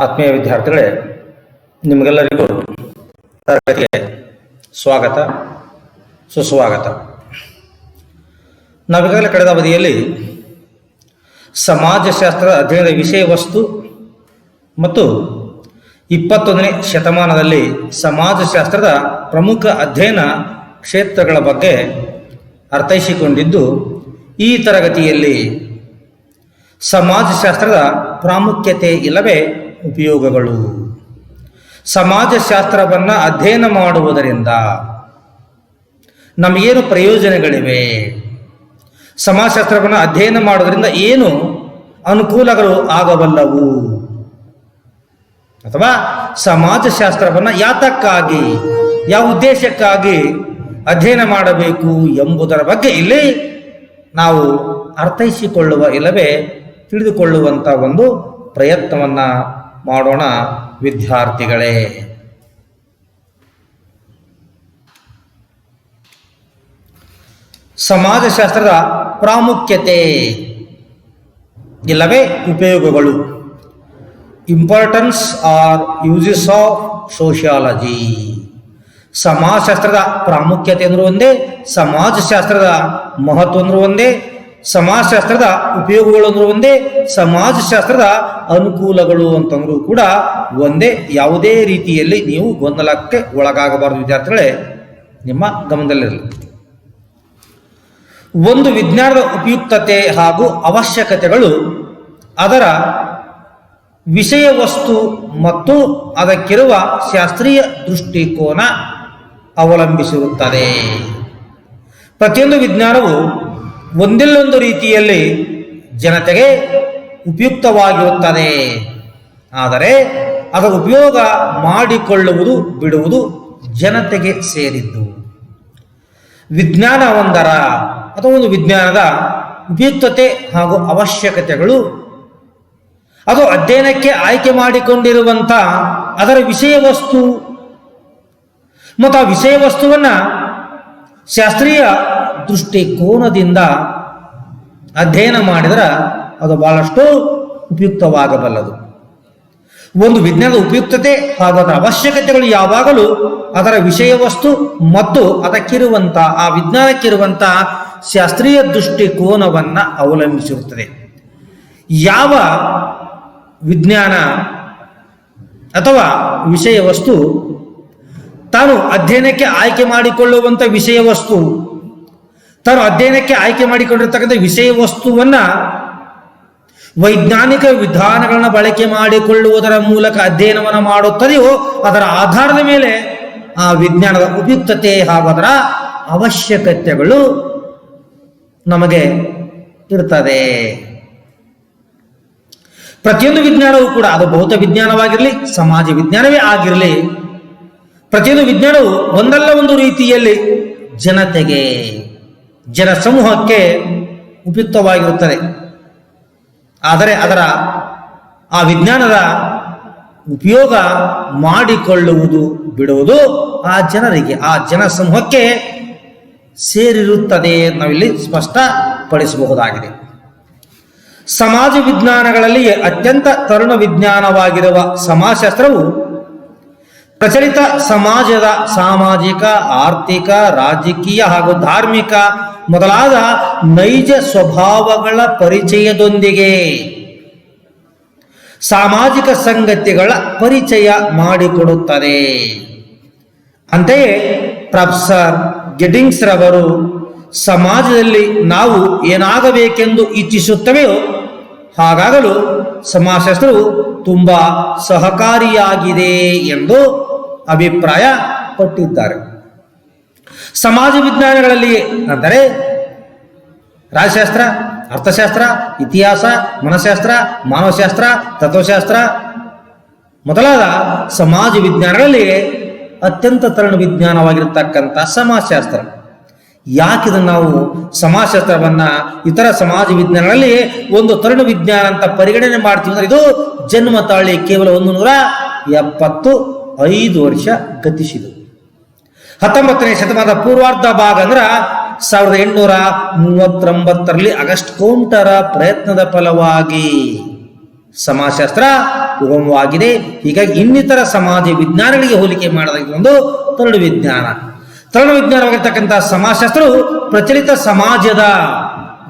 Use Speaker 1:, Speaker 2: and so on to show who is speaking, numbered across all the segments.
Speaker 1: ಆತ್ಮೀಯ ವಿದ್ಯಾರ್ಥಿಗಳೇ, ನಿಮಗೆಲ್ಲರಿಗೂ ತರಗತಿಗೆ ಸ್ವಾಗತ ಸುಸ್ವಾಗತ. ನಾವೀಗಾಗಲೇ ಕಳೆದ ಅವಧಿಯಲ್ಲಿ ಸಮಾಜಶಾಸ್ತ್ರದ ಅಧ್ಯಯನದ ವಿಷಯ ವಸ್ತು ಮತ್ತು 21ನೇ ಶತಮಾನದಲ್ಲಿ ಸಮಾಜಶಾಸ್ತ್ರದ ಪ್ರಮುಖ ಅಧ್ಯಯನ ಕ್ಷೇತ್ರಗಳ ಬಗ್ಗೆ ಅರ್ಥೈಸಿಕೊಂಡಿದ್ದು, ಈ ತರಗತಿಯಲ್ಲಿ ಸಮಾಜಶಾಸ್ತ್ರದ ಪ್ರಾಮುಖ್ಯತೆ ಇಲ್ಲವೇ ಉಪಯೋಗಗಳು, ಸಮಾಜಶಾಸ್ತ್ರವನ್ನು ಅಧ್ಯಯನ ಮಾಡುವುದರಿಂದ ನಮಗೇನು ಪ್ರಯೋಜನಗಳಿವೆ, ಸಮಾಜಶಾಸ್ತ್ರವನ್ನು ಅಧ್ಯಯನ ಮಾಡುವುದರಿಂದ ಏನು ಅನುಕೂಲಗಳು ಆಗಬಲ್ಲವು, ಅಥವಾ ಸಮಾಜಶಾಸ್ತ್ರವನ್ನು ಯಾತಕ್ಕಾಗಿ ಯಾವ ಉದ್ದೇಶಕ್ಕಾಗಿ ಅಧ್ಯಯನ ಮಾಡಬೇಕು ಎಂಬುದರ ಬಗ್ಗೆ ಇಲ್ಲಿ ನಾವು ಅರ್ಥೈಸಿಕೊಳ್ಳುವ ಇಲ್ಲವೇ ತಿಳಿದುಕೊಳ್ಳುವಂಥ ಒಂದು ಪ್ರಯತ್ನವನ್ನು ಮಾಡೋಣ ವಿದ್ಯಾರ್ಥಿಗಳೇ. ಸಮಾಜಶಾಸ್ತ್ರದ ಪ್ರಾಮುಖ್ಯತೆ ಇಲ್ಲವೇ ಉಪಯೋಗಗಳು, importance or uses of sociology. ಸಮಾಜಶಾಸ್ತ್ರದ ಪ್ರಾಮುಖ್ಯತೆ ಅಂದರೂ ಒಂದೇ, ಸಮಾಜಶಾಸ್ತ್ರದ ಮಹತ್ವ ಅಂದರೂ ಒಂದೇ, ಸಮಾಜಶಾಸ್ತ್ರದ ಉಪಯೋಗಗಳು ಅಂದರೂ ಒಂದೇ, ಸಮಾಜಶಾಸ್ತ್ರದ ಅನುಕೂಲಗಳು ಅಂತಂದ್ರೂ ಕೂಡ ಒಂದೇ. ಯಾವುದೇ ರೀತಿಯಲ್ಲಿ ನೀವು ಗೊಂದಲಕ್ಕೆ ಒಳಗಾಗಬಾರದು ವಿದ್ಯಾರ್ಥಿಗಳೇ, ನಿಮ್ಮ ಗಮನದಲ್ಲಿರಲಿ. ಒಂದು ವಿಜ್ಞಾನದ ಉಪಯುಕ್ತತೆ ಹಾಗೂ ಅವಶ್ಯಕತೆಗಳು ಅದರ ವಿಷಯ ವಸ್ತು ಮತ್ತು ಅದಕ್ಕಿರುವ ಶಾಸ್ತ್ರೀಯ ದೃಷ್ಟಿಕೋನ ಅವಲಂಬಿಸಿರುತ್ತದೆ. ಪ್ರತಿಯೊಂದು ವಿಜ್ಞಾನವು ಒಂದಿಲ್ಲೊಂದು ರೀತಿಯಲ್ಲಿ ಜನತೆಗೆ ಉಪಯುಕ್ತವಾಗಿರುತ್ತದೆ. ಆದರೆ ಅದರ ಉಪಯೋಗ ಮಾಡಿಕೊಳ್ಳುವುದು ಬಿಡುವುದು ಜನತೆಗೆ ಸೇರಿದ್ದು. ವಿಜ್ಞಾನ ಒಂದರ ಅಥವಾ ಒಂದು ವಿಜ್ಞಾನದ ಉಪಯುಕ್ತತೆ ಹಾಗೂ ಅವಶ್ಯಕತೆಗಳು ಅದು ಅಧ್ಯಯನಕ್ಕೆ ಆಯ್ಕೆ ಮಾಡಿಕೊಂಡಿರುವಂಥ ಅದರ ವಿಷಯ ವಸ್ತು ಮತ್ತು ಆ ವಿಷಯ ವಸ್ತುವನ್ನು ಶಾಸ್ತ್ರೀಯ ದೃಷ್ಟಿಕೋನದಿಂದ ಅಧ್ಯಯನ ಮಾಡಿದರೆ ಅದು ಬಹಳಷ್ಟು ಉಪಯುಕ್ತವಾಗಬಲ್ಲದು. ಒಂದು ವಿಜ್ಞಾನದ ಉಪಯುಕ್ತತೆ ಹಾಗೂ ಅದರ ಅವಶ್ಯಕತೆಗಳು ಯಾವಾಗಲೂ ಅದರ ವಿಷಯ ವಸ್ತು ಮತ್ತು ಅದಕ್ಕಿರುವಂಥ ಆ ವಿಜ್ಞಾನಕ್ಕಿರುವಂಥ ಶಾಸ್ತ್ರೀಯ ದೃಷ್ಟಿಕೋನವನ್ನು ಅವಲಂಬಿಸಿರುತ್ತದೆ. ಯಾವ ವಿಜ್ಞಾನ ಅಥವಾ ವಿಷಯ ವಸ್ತು ತಾನು ಅಧ್ಯಯನಕ್ಕೆ ಆಯ್ಕೆ ಮಾಡಿಕೊಳ್ಳುವಂಥ ವಿಷಯ ವಸ್ತು, ತಾನು ಅಧ್ಯಯನಕ್ಕೆ ಆಯ್ಕೆ ಮಾಡಿಕೊಂಡಿರ್ತಕ್ಕಂಥ ವಿಷಯ ವಸ್ತುವನ್ನು ವೈಜ್ಞಾನಿಕ ವಿಧಾನಗಳನ್ನು ಬಳಕೆ ಮಾಡಿಕೊಳ್ಳುವುದರ ಮೂಲಕ ಅಧ್ಯಯನವನ್ನು ಮಾಡುತ್ತದೆಯೋ ಅದರ ಆಧಾರದ ಮೇಲೆ ಆ ವಿಜ್ಞಾನದ ಉಪಯುಕ್ತತೆ ಹಾಗೂ ಅದರ ಅವಶ್ಯಕತೆಗಳು ನಮಗೆ ಇರ್ತದೆ. ಪ್ರತಿಯೊಂದು ವಿಜ್ಞಾನವೂ ಕೂಡ ಅದು ಭೌತ ವಿಜ್ಞಾನವಾಗಿರಲಿ, ಸಮಾಜ ವಿಜ್ಞಾನವೇ ಆಗಿರಲಿ, ಪ್ರತಿಯೊಂದು ವಿಜ್ಞಾನವು ಒಂದಲ್ಲ ಒಂದು ರೀತಿಯಲ್ಲಿ ಜನತೆಗೆ, ಜನ ಸಮೂಹಕ್ಕೆ ಉಪಯುಕ್ತವಾಗಿರುತ್ತದೆ. ಆದರೆ ಅದರ ಆ ವಿಜ್ಞಾನದ ಉಪಯೋಗ ಮಾಡಿಕೊಳ್ಳುವುದು ಬಿಡುವುದು ಆ ಜನರಿಗೆ, ಆ ಜನ ಸಮೂಹಕ್ಕೆ ಸೇರಿರುತ್ತದೆ. ನಾವಿಲ್ಲಿ ಸ್ಪಷ್ಟಪಡಿಸಬಹುದಾಗಿದೆ. ಸಮಾಜ ವಿಜ್ಞಾನಗಳಲ್ಲಿ ಅತ್ಯಂತ ತರುಣ ವಿಜ್ಞಾನವಾಗಿರುವ ಸಮಾಜಶಾಸ್ತ್ರವು ಪ್ರಚಲಿತ ಸಮಾಜದ ಸಾಮಾಜಿಕ, ಆರ್ಥಿಕ, ರಾಜಕೀಯ ಹಾಗೂ ಧಾರ್ಮಿಕ ಮೊದಲಾದ ನೈಜ ಸ್ವಭಾವಗಳ ಪರಿಚಯದೊಂದಿಗೆ ಸಾಮಾಜಿಕ ಸಂಗತಿಗಳ ಪರಿಚಯ ಮಾಡಿಕೊಡುತ್ತದೆ. ಅಂತೆಯೇ ಪ್ರೊಫೆಸರ್ ಗಿಡ್ಡಿಂಗ್ಸ್ ರವರು ಸಮಾಜದಲ್ಲಿ ನಾವು ಏನಾಗಬೇಕೆಂದು ಇಚ್ಛಿಸುತ್ತವೆಯೋ ಹಾಗಾಗಲು ಸಮಾಜಶಾಸ್ತ್ರವು ತುಂಬ ಸಹಕಾರಿಯಾಗಿದೆ ಎಂದು ಅಭಿಪ್ರಾಯ ಪಟ್ಟಿದ್ದಾರೆ. ಸಮಾಜ ವಿಜ್ಞಾನಗಳಲ್ಲಿ ಅಂದರೆ ರಾಜಶಾಸ್ತ್ರ, ಅರ್ಥಶಾಸ್ತ್ರ, ಇತಿಹಾಸ, ಮನಃಶಾಸ್ತ್ರ, ಮಾನವಶಾಸ್ತ್ರ, ತತ್ವಶಾಸ್ತ್ರ ಮೊದಲಾದ ಸಮಾಜ ವಿಜ್ಞಾನಗಳಲ್ಲಿ ಅತ್ಯಂತ ತರುಣ ವಿಜ್ಞಾನವಾಗಿರತಕ್ಕಂಥ ಸಮಾಜಶಾಸ್ತ್ರ. ಯಾಕಿದನ್ನು ನಾವು ಸಮಾಜಶಾಸ್ತ್ರವನ್ನು ಇತರ ಸಮಾಜ ವಿಜ್ಞಾನಗಳಲ್ಲಿ ಒಂದು ತರುಣ ವಿಜ್ಞಾನ ಅಂತ ಪರಿಗಣನೆ ಮಾಡ್ತೀವಿ ಅಂದ್ರೆ ಇದು ಜನ್ಮ ತಾಳಿ ಕೇವಲ 175 ವರ್ಷ ಗತಿಸಿದು. 19ನೇ ಶತಮಾನದ ಪೂರ್ವಾರ್ಧ ಭಾಗ ಅಂದ್ರೆ 1839ರಲ್ಲಿ ಆಗಸ್ಟ್ ಕೌಂಟರ ಪ್ರಯತ್ನದ ಫಲವಾಗಿ ಸಮಾಜಶಾಸ್ತ್ರ ಉಗಮವಾಗಿದೆ. ಹೀಗಾಗಿ ಇನ್ನಿತರ ಸಮಾಜ ವಿಜ್ಞಾನಗಳಿಗೆ ಹೋಲಿಕೆ ಮಾಡಿದ ಒಂದು ತರಳು ವಿಜ್ಞಾನ. ತರಳು ವಿಜ್ಞಾನವಾಗಿರ್ತಕ್ಕಂಥ ಸಮಾಜಶಾಸ್ತ್ರವು ಪ್ರಚಲಿತ ಸಮಾಜದ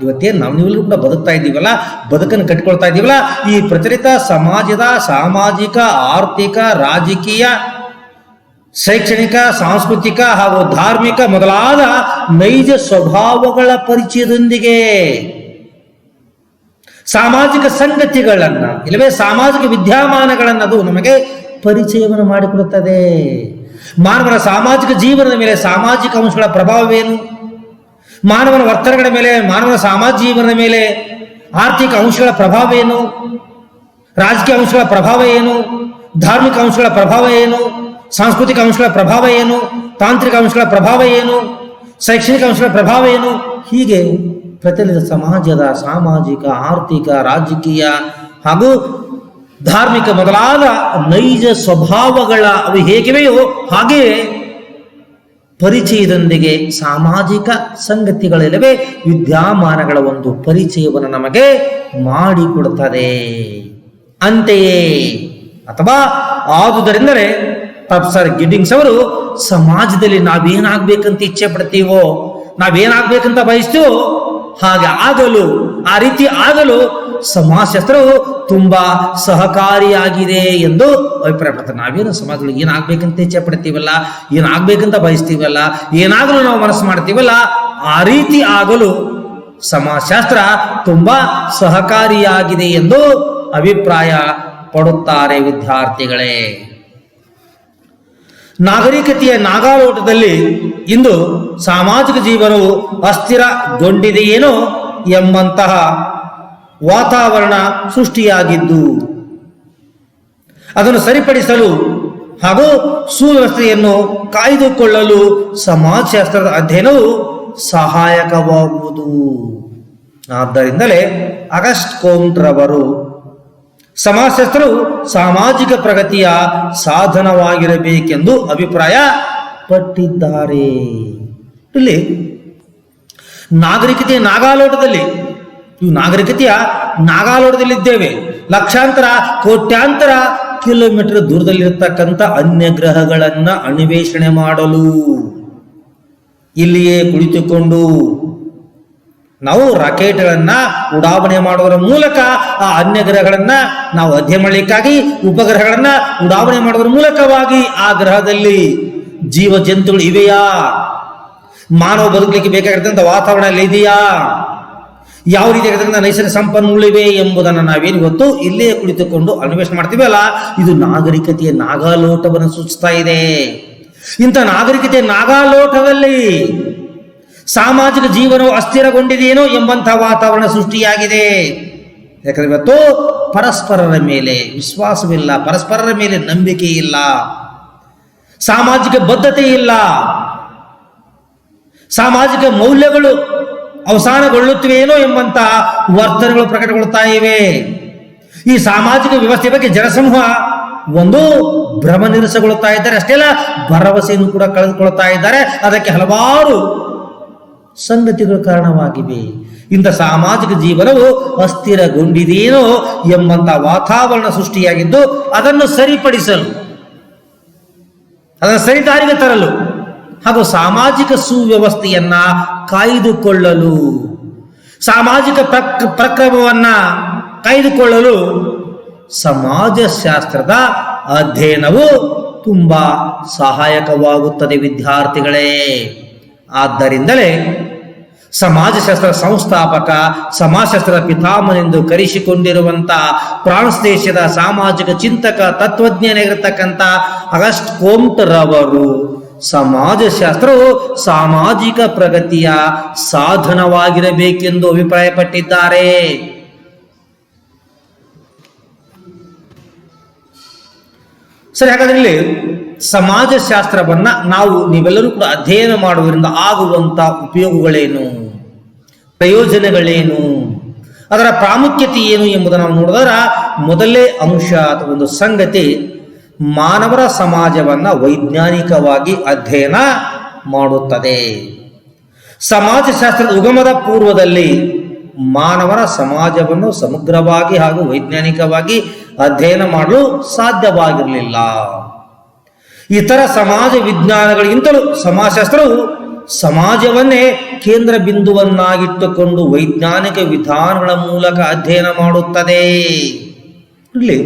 Speaker 1: ಇವತ್ತೇನು ನೀವೆಲ್ಲರೂ ಕೂಡ ಬದುಕ್ತಾ ಇದ್ದೀವಲ್ಲ, ಬದುಕನ್ನು ಕಟ್ಟಿಕೊಳ್ತಾ ಇದ್ದೀವಲ್ಲ, ಈ ಪ್ರಚಲಿತ ಸಮಾಜದ ಸಾಮಾಜಿಕ, ಆರ್ಥಿಕ, ರಾಜಕೀಯ, ಶೈಕ್ಷಣಿಕ, ಸಾಂಸ್ಕೃತಿಕ ಹಾಗೂ ಧಾರ್ಮಿಕ ಮೊದಲಾದ ನೈಜ ಸ್ವಭಾವಗಳ ಪರಿಚಯದೊಂದಿಗೆ ಸಾಮಾಜಿಕ ಸಂಗತಿಗಳನ್ನ ಇಲ್ಲವೇ ಸಾಮಾಜಿಕ ವಿದ್ಯಮಾನಗಳನ್ನು ಅದು ನಮಗೆ ಪರಿಚಯವನ್ನು ಮಾಡಿಕೊಡುತ್ತದೆ. ಮಾನವನ ಸಾಮಾಜಿಕ ಜೀವನದ ಮೇಲೆ ಸಾಮಾಜಿಕ ಅಂಶಗಳ ಪ್ರಭಾವವೇನು, ಮಾನವನ ವರ್ತನೆಗಳ ಮೇಲೆ, ಮಾನವನ ಸಾಮಾಜಿಕ ಜೀವನದ ಮೇಲೆ ಆರ್ಥಿಕ ಅಂಶಗಳ ಪ್ರಭಾವ ಏನು, ರಾಜಕೀಯ ಅಂಶಗಳ ಪ್ರಭಾವ ಏನು, ಧಾರ್ಮಿಕ ಅಂಶಗಳ ಪ್ರಭಾವ ಏನು, ಸಾಂಸ್ಕೃತಿಕ ಅಂಶಗಳ ಪ್ರಭಾವ ಏನು, ತಾಂತ್ರಿಕ ಅಂಶಗಳ ಪ್ರಭಾವ ಏನು, ಶೈಕ್ಷಣಿಕ ಅಂಶಗಳ ಪ್ರಭಾವ ಏನು, ಹೀಗೆ ಪ್ರಚಲಿತ ಸಮಾಜದ ಸಾಮಾಜಿಕ, ಆರ್ಥಿಕ, ರಾಜಕೀಯ ಹಾಗೂ ಧಾರ್ಮಿಕ ಮೊದಲಾದ ನೈಜ ಸ್ವಭಾವಗಳ ಅವು ಹೇಗಿವೆಯೋ ಹಾಗೆಯೇ ಪರಿಚಯದೊಂದಿಗೆ ಸಾಮಾಜಿಕ ಸಂಗತಿಗಳಿಲ್ಲವೇ ವಿದ್ಯಮಾನಗಳ ಒಂದು ಪರಿಚಯವನ್ನು ನಮಗೆ ಮಾಡಿಕೊಡುತ್ತದೆ. ಅಂತೆಯೇ ಅಥವಾ ಆದುದರಿಂದಲೇ ಪ್ರೊಫೆಸರ್ ಗಿಡ್ಡಿಂಗ್ಸ್ ಅವರು ಸಮಾಜದಲ್ಲಿ ನಾವೇನಾಗ್ಬೇಕಂತ ಇಚ್ಛೆ ಪಡ್ತೀವೋ, ನಾವೇನಾಗ್ಬೇಕಂತ ಬಯಸ್ತೀವೋ ಹಾಗೆ ಆಗಲು, ಆ ರೀತಿ ಆಗಲು ಸಮಾಜಶಾಸ್ತ್ರವು ತುಂಬಾ ಸಹಕಾರಿಯಾಗಿದೆ ಎಂದು ಅಭಿಪ್ರಾಯ ಪಡ್ತಾರೆ. ನಾವೇನು ಸಮಾಜದಲ್ಲಿ ಏನಾಗ್ಬೇಕಂತ ಇಚ್ಛೆ ಪಡ್ತೀವಲ್ಲ, ಏನಾಗ್ಬೇಕಂತ ಬಯಸ್ತೀವಲ್ಲ, ಏನಾಗಲು ನಾವು ಮನಸ್ಸು ಮಾಡ್ತೀವಲ್ಲ, ಆ ರೀತಿ ಆಗಲು ಸಮಾಜಶಾಸ್ತ್ರ ತುಂಬಾ ಸಹಕಾರಿಯಾಗಿದೆ ಎಂದು ಅಭಿಪ್ರಾಯ ಪಡುತ್ತಾರೆ ವಿದ್ಯಾರ್ಥಿಗಳೇ. ನಾಗರಿಕತೆಯ ನಾಗಾಲೋಟದಲ್ಲಿ ಇಂದು ಸಾಮಾಜಿಕ ಜೀವನವು ಅಸ್ಥಿರಗೊಂಡಿದೆಯೇನೋ ಎಂಬಂತಹ ವಾತಾವರಣ ಸೃಷ್ಟಿಯಾಗಿದ್ದು ಅದನ್ನು ಸರಿಪಡಿಸಲು ಹಾಗೂ ಸುವ್ಯವಸ್ಥೆಯನ್ನು ಕಾಯ್ದುಕೊಳ್ಳಲು ಸಮಾಜಶಾಸ್ತ್ರದ ಅಧ್ಯಯನವು ಸಹಾಯಕವಾಗುವುದು. ಆದ್ದರಿಂದಲೇ ಆಗಸ್ಟ್ ಕೋಮ್ಟ್ ರವರು ಸಮಾಜಶಾಸ್ತ್ರವು ಸಾಮಾಜಿಕ ಪ್ರಗತಿಯ ಸಾಧನವಾಗಿರಬೇಕೆಂದು ಅಭಿಪ್ರಾಯ ಪಟ್ಟಿದ್ದಾರೆ. ಇಲ್ಲಿ ನಾಗರಿಕತೆಯ ನಾಗಾಲೋಟದಲ್ಲಿ, ಇವು ನಾಗರಿಕತೆಯ ನಾಗಾಲೋಟದಲ್ಲಿದ್ದೇವೆ. ಲಕ್ಷಾಂತರ ಕೋಟ್ಯಾಂತರ ಕಿಲೋಮೀಟರ್ ದೂರದಲ್ಲಿರ್ತಕ್ಕಂಥ ಅನ್ಯ ಗ್ರಹಗಳನ್ನ ಅನ್ವೇಷಣೆ ಮಾಡಲು ಇಲ್ಲಿಯೇ ಕುಳಿತುಕೊಂಡು ನಾವು ರಾಕೆಟ್ಗಳನ್ನ ಉಡಾವಣೆ ಮಾಡುವುದರ ಮೂಲಕ ಆ ಅನ್ಯ ಗ್ರಹಗಳನ್ನ ನಾವು ಅಧ್ಯಯನ ಮಾಡಲಿಕ್ಕಾಗಿ ಉಪಗ್ರಹಗಳನ್ನ ಉಡಾವಣೆ ಮಾಡುವುದರ ಮೂಲಕವಾಗಿ ಆ ಗ್ರಹದಲ್ಲಿ ಜೀವ ಜಂತುಗಳು ಇವೆಯಾ, ಮಾನವ ಬದುಕಲಿಕ್ಕೆ ಬೇಕಾಗಿರ್ತಕ್ಕಂಥ ವಾತಾವರಣ ಅಲ್ಲಿ ಇದೆಯಾ, ಯಾವ ರೀತಿಯಾಗಿರ್ತಕ್ಕಂಥ ನೈಸರ್ಗಿಕ ಸಂಪನ್ಮೂಲವಿವೆ ಎಂಬುದನ್ನು ನಾವೇನು ಇವತ್ತು ಇಲ್ಲೇ ಕುಳಿತುಕೊಂಡು ಅನ್ವೇಷಣೆ ಮಾಡ್ತೀವಲ್ಲ, ಇದು ನಾಗರಿಕತೆಯ ನಾಗಾಲೋಟವನ್ನು ಸೂಚಿಸ್ತಾ ಇದೆ. ಇಂಥ ನಾಗರಿಕತೆಯ ನಾಗಾಲೋಟದಲ್ಲಿ ಸಾಮಾಜಿಕ ಜೀವನವು ಅಸ್ಥಿರಗೊಂಡಿದೆಯೇನೋ ಎಂಬಂತಹ ವಾತಾವರಣ ಸೃಷ್ಟಿಯಾಗಿದೆ. ಯಾಕಂದ್ರೆ ಇವತ್ತು ಪರಸ್ಪರರ ಮೇಲೆ ವಿಶ್ವಾಸವಿಲ್ಲ, ಪರಸ್ಪರರ ಮೇಲೆ ನಂಬಿಕೆ ಇಲ್ಲ, ಸಾಮಾಜಿಕ ಬದ್ಧತೆ ಇಲ್ಲ, ಸಾಮಾಜಿಕ ಮೌಲ್ಯಗಳು ಅವಸಾನಗೊಳ್ಳುತ್ತಿವೆಯೇನೋ ಎಂಬಂತಹ ವರ್ತನೆಗಳು ಪ್ರಕಟಗೊಳ್ಳುತ್ತಾ ಇವೆ. ಈ ಸಾಮಾಜಿಕ ವ್ಯವಸ್ಥೆ ಬಗ್ಗೆ ಜನಸಮೂಹ ಒಂದು ಭ್ರಮ ನಿರಸಗೊಳ್ಳುತ್ತಾ ಇದ್ದಾರೆ. ಅಷ್ಟೇ ಅಲ್ಲ, ಭರವಸೆಯನ್ನು ಕೂಡ ಕಳೆದುಕೊಳ್ತಾ ಇದ್ದಾರೆ. ಅದಕ್ಕೆ ಹಲವಾರು ಸಂಗತಿಗಳು ಕಾರಣವಾಗಿವೆ. ಇಂಥ ಸಾಮಾಜಿಕ ಜೀವನವು ಅಸ್ಥಿರಗೊಂಡಿದೆಯೇನೋ ಎಂಬಂತಹ ವಾತಾವರಣ ಸೃಷ್ಟಿಯಾಗಿದ್ದು ಅದನ್ನು ಸರಿಪಡಿಸಲು, ಅದನ್ನು ಸರಿದಾರಿಗೆ ತರಲು ಹಾಗೂ ಸಾಮಾಜಿಕ ಸುವ್ಯವಸ್ಥೆಯನ್ನ ಕಾಯ್ದುಕೊಳ್ಳಲು, ಸಾಮಾಜಿಕ ಪ್ರಕ್ರಮವನ್ನ ಕಾಯ್ದುಕೊಳ್ಳಲು ಸಮಾಜಶಾಸ್ತ್ರದ ಅಧ್ಯಯನವು ತುಂಬಾ ಸಹಾಯಕವಾಗುತ್ತದೆ ವಿದ್ಯಾರ್ಥಿಗಳೇ. ಆದ್ದರಿಂದಲೇ ಸಮಾಜಶಾಸ್ತ್ರ ಸಂಸ್ಥಾಪಕ, ಸಮಾಜಶಾಸ್ತ್ರದ ಪಿತಾಮಹನೆಂದು ಕರೆಸಿಕೊಂಡಿರುವಂತಹ ಫ್ರಾನ್ಸ್ ದೇಶದ ಸಾಮಾಜಿಕ ಚಿಂತಕ, ತತ್ವಜ್ಞನಾಗಿರತಕ್ಕಂಥ ಆಗಸ್ಟ್ ಕೋಮ್ಟ್ ರವರು ಸಮಾಜಶಾಸ್ತ್ರವು ಸಾಮಾಜಿಕ ಪ್ರಗತಿಯ ಸಾಧನವಾಗಿರಬೇಕೆಂದು ಅಭಿಪ್ರಾಯಪಟ್ಟಿದ್ದಾರೆ. ಸರಿ, ಹಾಗಾದ್ರೆ ಇಲ್ಲಿ ಸಮಾಜಶಾಸ್ತ್ರವನ್ನ ನೀವೆಲ್ಲರೂ ಕೂಡ ಅಧ್ಯಯನ ಮಾಡುವುದರಿಂದ ಆಗುವಂತ ಉಪಯೋಗಗಳೇನು, ಪ್ರಯೋಜನಗಳೇನು, ಅದರ ಪ್ರಾಮುಖ್ಯತೆ ಏನು ಎಂಬುದನ್ನು ನಾವು ನೋಡಿದರ ಮೊದಲೇ ಅಂಶ ಅಥವಾ ಒಂದು ಸಂಗತಿ, ಮಾನವರ ಸಮಾಜವನ್ನ ವೈಜ್ಞಾನಿಕವಾಗಿ ಮಾನವನ ಸಮಾಜವನ್ನು ಸಮಗ್ರವಾಗಿ ಹಾಗೂ ವೈಜ್ಞಾನಿಕವಾಗಿ ಅಧ್ಯಯನ ಮಾಡಲು ಸಾಧ್ಯವಾಗಿರಲಿಲ್ಲ. ಇತರ ಸಮಾಜ ವಿಜ್ಞಾನಗಳಿಗಿಂತಲೂ ಸಮಾಜಶಾಸ್ತ್ರವು ಸಮಾಜವನ್ನೇ ಕೇಂದ್ರ ಬಿಂದುವನ್ನಾಗಿಟ್ಟುಕೊಂಡು ವೈಜ್ಞಾನಿಕ ವಿಧಾನಗಳ ಮೂಲಕ ಅಧ್ಯಯನ ಮಾಡುತ್ತದೆ. ಇಲ್ಲಿ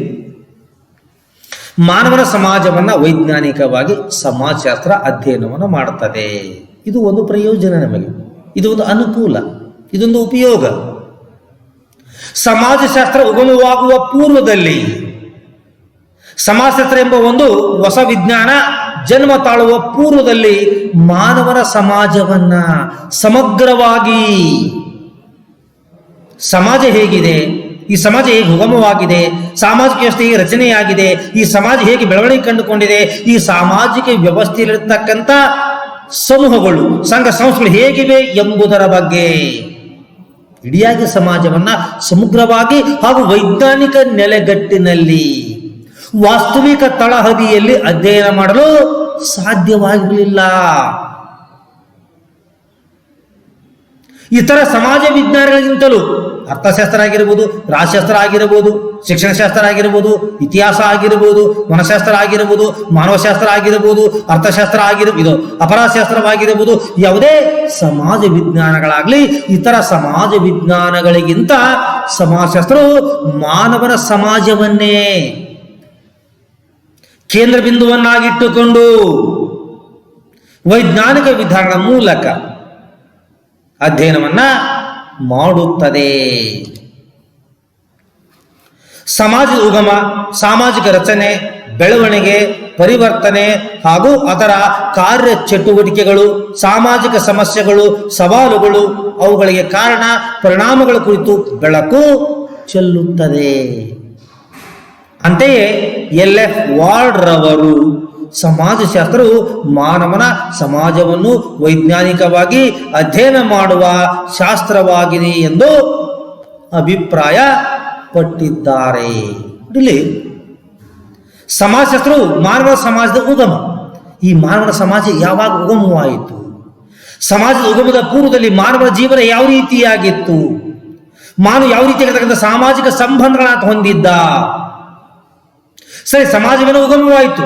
Speaker 1: ಮಾನವನ ಸಮಾಜವನ್ನ ವೈಜ್ಞಾನಿಕವಾಗಿ ಸಮಾಜಶಾಸ್ತ್ರ ಅಧ್ಯಯನವನ್ನು ಮಾಡುತ್ತದೆ. ಇದು ಒಂದು ಪ್ರಯೋಜನ, ನಮಗೆ ಇದು ಒಂದು ಅನುಕೂಲ, ಇದೊಂದು ಉಪಯೋಗ. ಸಮಾಜಶಾಸ್ತ್ರ ಉಗಮವಾಗುವ ಪೂರ್ವದಲ್ಲಿ ಸಮಾಜಶಾಸ್ತ್ರ ಎಂಬ ಒಂದು ಹೊಸ ವಿಜ್ಞಾನ ಜನ್ಮ ತಾಳುವ ಪೂರ್ವದಲ್ಲಿ ಮಾನವನ ಸಮಾಜವನ್ನ ಸಮಗ್ರವಾಗಿ, ಸಮಾಜ ಹೇಗಿದೆ, ಈ ಸಮಾಜ ಹೇಗೆ ಉಗಮವಾಗಿದೆ, ಸಾಮಾಜಿಕ ವ್ಯವಸ್ಥೆ ಹೇಗೆ ರಚನೆಯಾಗಿದೆ, ಈ ಸಮಾಜ ಹೇಗೆ ಬೆಳವಣಿಗೆ ಕಂಡುಕೊಂಡಿದೆ, ಈ ಸಾಮಾಜಿಕ ವ್ಯವಸ್ಥೆಯಲ್ಲಿರ್ತಕ್ಕಂಥ ಸಮೂಹಗಳು ಸಂಘ ಸಂಸ್ಥೆಗಳು ಹೇಗಿವೆ ಎಂಬುದರ ಬಗ್ಗೆ ಇಡಿಯಾಗಿ ಸಮಾಜವನ್ನ ಸಮಗ್ರವಾಗಿ ಹಾಗೂ ವೈಜ್ಞಾನಿಕ ನೆಲೆಗಟ್ಟಿನಲ್ಲಿ ವಾಸ್ತವಿಕ ತಳಹದಿಯಲ್ಲಿ ಅಧ್ಯಯನ ಮಾಡಲು ಸಾಧ್ಯವಾಗಿರಲಿಲ್ಲ. ಇತರ ಸಮಾಜ ವಿಜ್ಞಾನಗಳಿಗಿಂತಲೂ ಅರ್ಥಶಾಸ್ತ್ರ ಆಗಿರಬಹುದು, ರಾಜಶಾಸ್ತ್ರ ಆಗಿರಬಹುದು, ಶಿಕ್ಷಣಶಾಸ್ತ್ರ ಆಗಿರಬಹುದು, ಇತಿಹಾಸ ಆಗಿರಬಹುದು, ಮನಶಾಸ್ತ್ರ ಆಗಿರಬಹುದು, ಮಾನವಶಾಸ್ತ್ರ ಆಗಿರಬಹುದು, ಅರ್ಥಶಾಸ್ತ್ರ ಇದು ಅಪರಾಧಶಾಸ್ತ್ರವಾಗಿರಬಹುದು, ಯಾವುದೇ ಸಮಾಜ ವಿಜ್ಞಾನಗಳಾಗಲಿ ಇತರ ಸಮಾಜ ವಿಜ್ಞಾನಗಳಿಗಿಂತ ಸಮಾಜಶಾಸ್ತ್ರವು ಮಾನವನ ಸಮಾಜವನ್ನೇ ಕೇಂದ್ರ ಬಿಂದುವನ್ನಾಗಿಟ್ಟುಕೊಂಡು ವೈಜ್ಞಾನಿಕ ವಿಧಾನಗಳ ಮೂಲಕ ಅಧ್ಯಯನವನ್ನ ಮಾಡುತ್ತದೆ. ಸಮಾಜದ ಉಗಮ, ಸಾಮಾಜಿಕ ರಚನೆ, ಬೆಳವಣಿಗೆ, ಪರಿವರ್ತನೆ ಹಾಗೂ ಅದರ ಕಾರ್ಯ ಚಟುವಟಿಕೆಗಳು, ಸಾಮಾಜಿಕ ಸಮಸ್ಯೆಗಳು, ಸವಾಲುಗಳು, ಅವುಗಳಿಗೆ ಕಾರಣ ಪರಿಣಾಮಗಳ ಕುರಿತು ಬೆಳಕು ಚೆಲ್ಲುತ್ತದೆ. ಅಂತೆಯೇ LF ವಾರ್ಡ್ ರವರು ಸಮಾಜಶಾಸ್ತ್ರವು ಮಾನವನ ಸಮಾಜವನ್ನು ವೈಜ್ಞಾನಿಕವಾಗಿ ಅಧ್ಯಯನ ಮಾಡುವ ಶಾಸ್ತ್ರವಾಗಿದೆ ಎಂದು ಅಭಿಪ್ರಾಯ ಪಟ್ಟಿದ್ದಾರೆ. ಇಲ್ಲಿ ಸಮಾಜಶಾಸ್ತ್ರವು ಮಾನವ ಸಮಾಜದ ಉಗಮ. ಈ ಮಾನವನ ಸಮಾಜ ಯಾವಾಗ ಉಗಮವಾಯಿತು, ಸಮಾಜದ ಉಗಮದ ಪೂರ್ವದಲ್ಲಿ ಮಾನವನ ಜೀವನ ಯಾವ ರೀತಿಯಾಗಿತ್ತು, ಮಾನವ ಯಾವ ರೀತಿಯಾಗಿರ್ತಕ್ಕಂಥ ಸಾಮಾಜಿಕ ಸಂಬಂಧಗಳನ್ನ ಹೊಂದಿದ್ದ. ಸರಿ, ಸಮಾಜವೇನೋ ಉಗಮವಾಯಿತು.